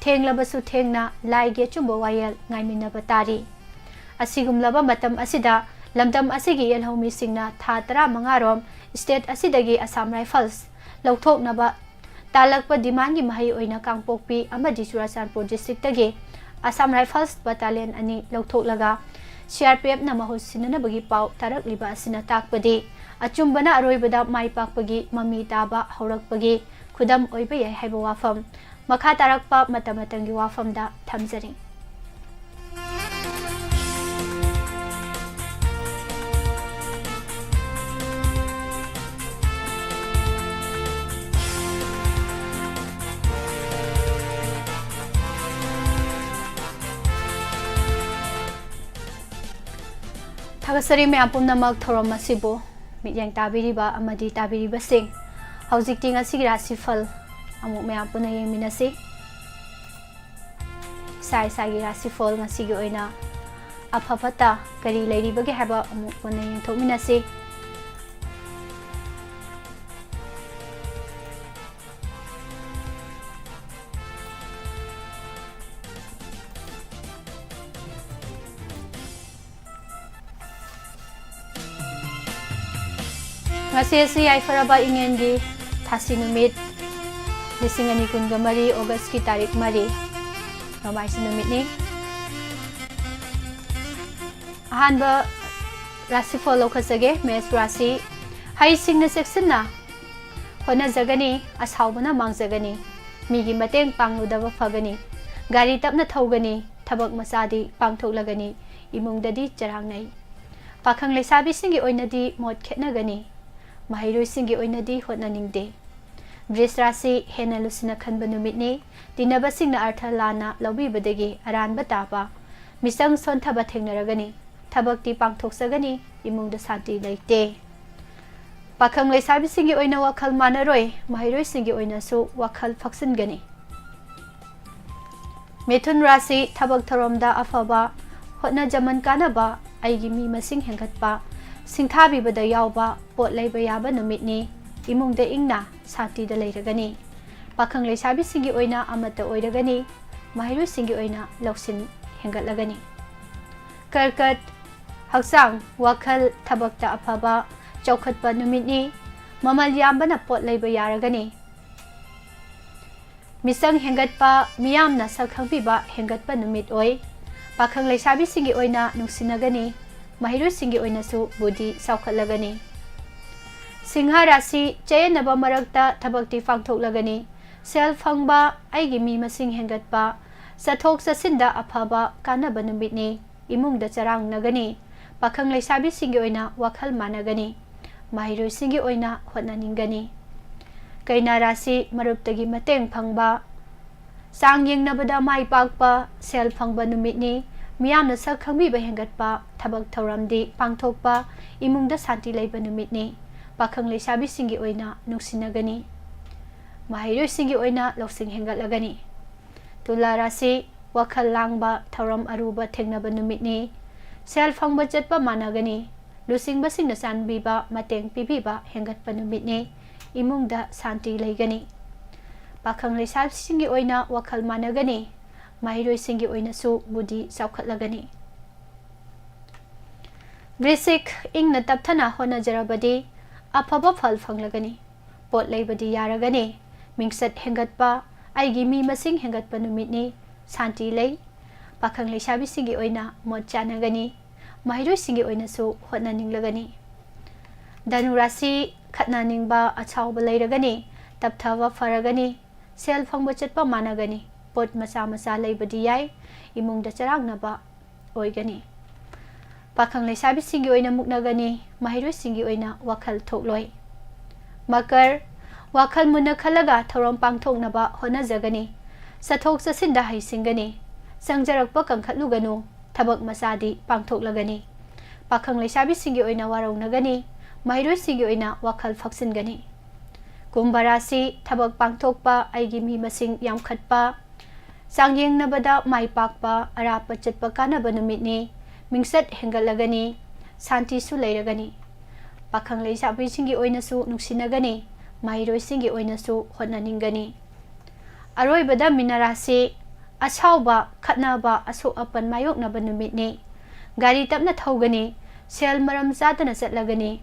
थेंगलबसु थेंगना लाइगे चुंबा वायल ngaiminnaba tari asigumlaba matam asida lamdam asigi yelhau मीसिंगना था 15 रोम स्टेट असिदगी असम राइफल्स लौथोकनबा तालकपा डिमांड की महई ओइना कांगपोकपी अमदी चुराचानपुर डिस्ट्रिक्ट तगे असम राइफल्स बटालियन अनि लौथोकलगा सीआरपीएफ न महुत सिननबगी पाउ तारकलिबा असिना ताकपदी अचुंबना अरोइबदा माइपाकपगी ममी ताबा हौरकपगी खुदम ओइबा याय हाइबा वाफम मखा तारकपा मतमतंगी वाफमदा थमजरी थागसरी में अपुनमक थोरम मसिबो मियंग ताबिरिबा अमदी ताबिरिबसिंग ꯍꯧꯖꯤꯛꯇꯤ ꯉꯁꯤꯒꯤ ꯔꯥꯁꯤꯐꯜ ꯑꯃꯨꯛ ꯃꯌꯥꯝ ꯄꯨꯟꯅ ꯌꯦꯡꯃꯤꯟꯅꯁꯤ ꯏꯁꯥ ꯏꯁꯥꯒꯤ ꯔꯥꯁꯤꯐꯜ ꯉꯁꯤꯒꯤ ꯑꯣꯏꯅ ꯑꯐ ꯐꯠꯇ ꯀꯔꯤ ꯂꯩꯔꯤꯕꯒꯦ ꯍꯥꯏꯕ ꯑꯃꯨꯛ ꯄꯨꯟꯅ ꯌꯦꯡꯊꯣꯛꯃꯤꯟꯅꯁꯤ ngasi asi yaifaraba ingengi thasi numit 2023 August ki tarik 3 nomaisi numit ni ahanba rasi follow khasage mes rasi hai singna section na hona jagani ashaubana mangjagani migi mateng pangludaba phagani gari tapna thogani thabak masadi pangthoklagani imungdadi charangnai pakhang lesabi singi oinadi mot khetnagani Mahiroi singi oinadi hotnaningde Bris rasi hena lusina khanba numitni dinaba singna artha lana lawbibadagi aranba taba misang sonthaba thengnaragani thabakti pangthoksagani imungda santi leite pakhang leisabi singi oina wakhal manaroi mahiroi singi oina su wakhal phaksingani Methun rasi thabak tharomda afaba hotna jaman kanaba aigi mi masing hengkhatpa Singthabi bada yauba pot leiba yaba numitni imungda ingna sati da leiragani pakhang leisabi singi oina amata oiragani mahiru singi oina loksin hengatlagani karkat haksang wakhal thabakta afaba chaukhatpa numitni mamal yambana pot leiba yaragani misang hengatpa miyamna salkhangbiba hengatpa numit oi pakhang leisabi singi oina nungsinagani Mahiru singi oina su budi saukhatlagani Singha rasi chayanaba marakta thabakti pangthoklagani sel phangba aigi mi masing hengatpa sathok sasinda afaba kanaba numitni imungda charang nagani pakhang leisabi singi oina wakhal managani Mahiru singi oina hotnaningani Kaina rasi maruptagi mateng phangba sang yengnabada mai pakpa sel phangba numitni miyamna sak khangbiba hengatpa thabak thoramdi pangthokpa imungda santi leiba numitni pakhang leisabi singi oina nungsinagani mahiroi singi oina loksing hengatlagani tula rasi wakhal langba thoram aruba thengnaba numitni sel phangba chatpa managani lusingba singna sanbiba mateng pibiba hengatpa numitni imungda santi leigani pakhang leisabi singi oina wakhal managani Mahiroi singi oina su budi saukhatlagani Brisik ingna tapthana hona jarabadi afaba phal phanglagani pot leibadi yaragani mingsat hengatpa aigi mi masing hengatpa numitni santi lei pakhang leisabi singi oina mot chanagani mahiroi singi oina su hotnaninglagani Danu rasi khatnaningba achawba leiragani tapthaba faragani sel phangba chatpa managani pot masa masa leibadi yai imungda charangnaba oigani pakhang leisabi singi oina muknagani mahiroi singi oina wakhal thokloi makar wakhal munna khalaga thorom pangthoknaba honajagani sathok sasinda haisingani sangjarakpa kangkhatluganu thabak masadi pangthoklagani pakhang leisabi singi oina warawnagani mahiroi singi oina wakhal phaksingani kumbarasi thabak pangthokpa aigi mi masing yamkhatpa Sangyeng nabada mai pakpa arapa chatpa kanaba numitni mingsat hengatlagani santi su leiragani pakhang leisabi singi oina su nungsinagani mahiroi singi oina su hotnaningani aroibada minarasi achauba khatnaba asu apan mayoknaba numitni gari tapna thogani sel maram zadana chatlagani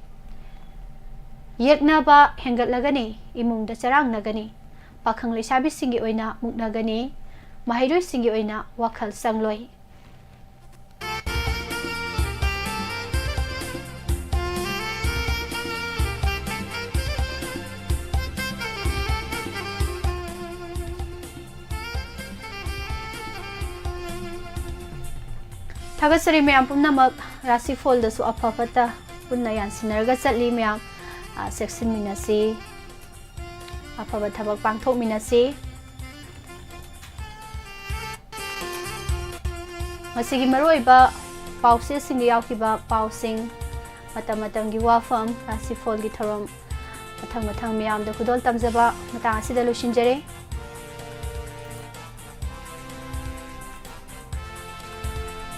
yeknaba hengatlagani imungda charangnagani pakhang leisabi singi oina muknagani Mahiroi singi oina wakhal sangloi Thagasari mayam pumnamak rasi folda su apapata punna yansinarga chatli mayam section minasi apaba thabak pangthok minasi Masigi maroiba pause singi yaukiba pausing matam-matamgi WAPHAM rasi folgi tharom ꯃꯊꯪ ꯃꯌꯥꯝꯗ ꯈꯨꯗꯣꯜ ꯇꯝꯖꯕ ꯃꯇꯥꯡ ꯑꯁꯤꯗ ꯂꯣꯏꯁꯤꯟꯖꯔꯦ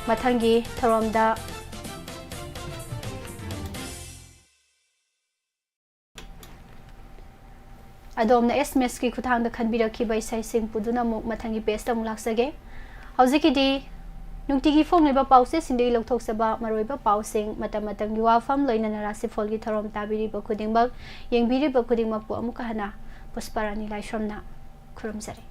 ꯃꯊꯪꯒꯤ ꯊꯧꯔꯝꯗ ꯑꯗꯣꯝꯅ SMS ꯒꯤ ꯈꯨꯊꯥꯡꯗ ꯈꯟꯕꯤꯔꯛꯈꯤꯕ ꯏꯁꯩꯁꯤꯡ ꯄꯨꯗꯨꯅ ꯑꯃꯨꯛ ꯃꯊꯪꯒꯤ ꯄꯦꯖꯇ ꯑꯃꯨꯛ ꯂꯥꯛꯆꯒꯦ ꯍꯧꯖꯤꯛꯀꯤꯗꯤ ꯅꯨꯡꯇꯤꯒꯤ ꯐꯣꯡꯂꯤꯕ ꯄꯥꯎꯆꯦꯁꯤꯡꯗꯒꯤ ꯂꯧꯊꯣꯛꯆꯕ ꯃꯔꯨꯑꯣꯏꯕ ꯄꯥꯎꯁꯤꯡ ꯃꯇꯝꯒꯤ ꯋꯥꯐꯝ ꯂꯣꯏꯅꯅ ꯔꯥꯁꯤꯐꯣꯜꯒꯤ ꯊꯧꯔꯝ ꯇꯥꯕꯤꯔꯤꯕ ꯈꯨꯗꯤꯡꯃꯛ ꯌꯦꯡꯕꯤꯔꯤꯕ ꯈꯨꯗꯤꯡꯃꯛꯄꯨ ꯑꯃꯨꯛꯀ ꯍꯟꯅ ꯄꯨꯁꯄꯥꯔꯥꯅꯤ ꯂꯥꯏꯁ꯭ꯔꯝꯅ ꯈꯨꯔꯨꯝꯖꯔꯤ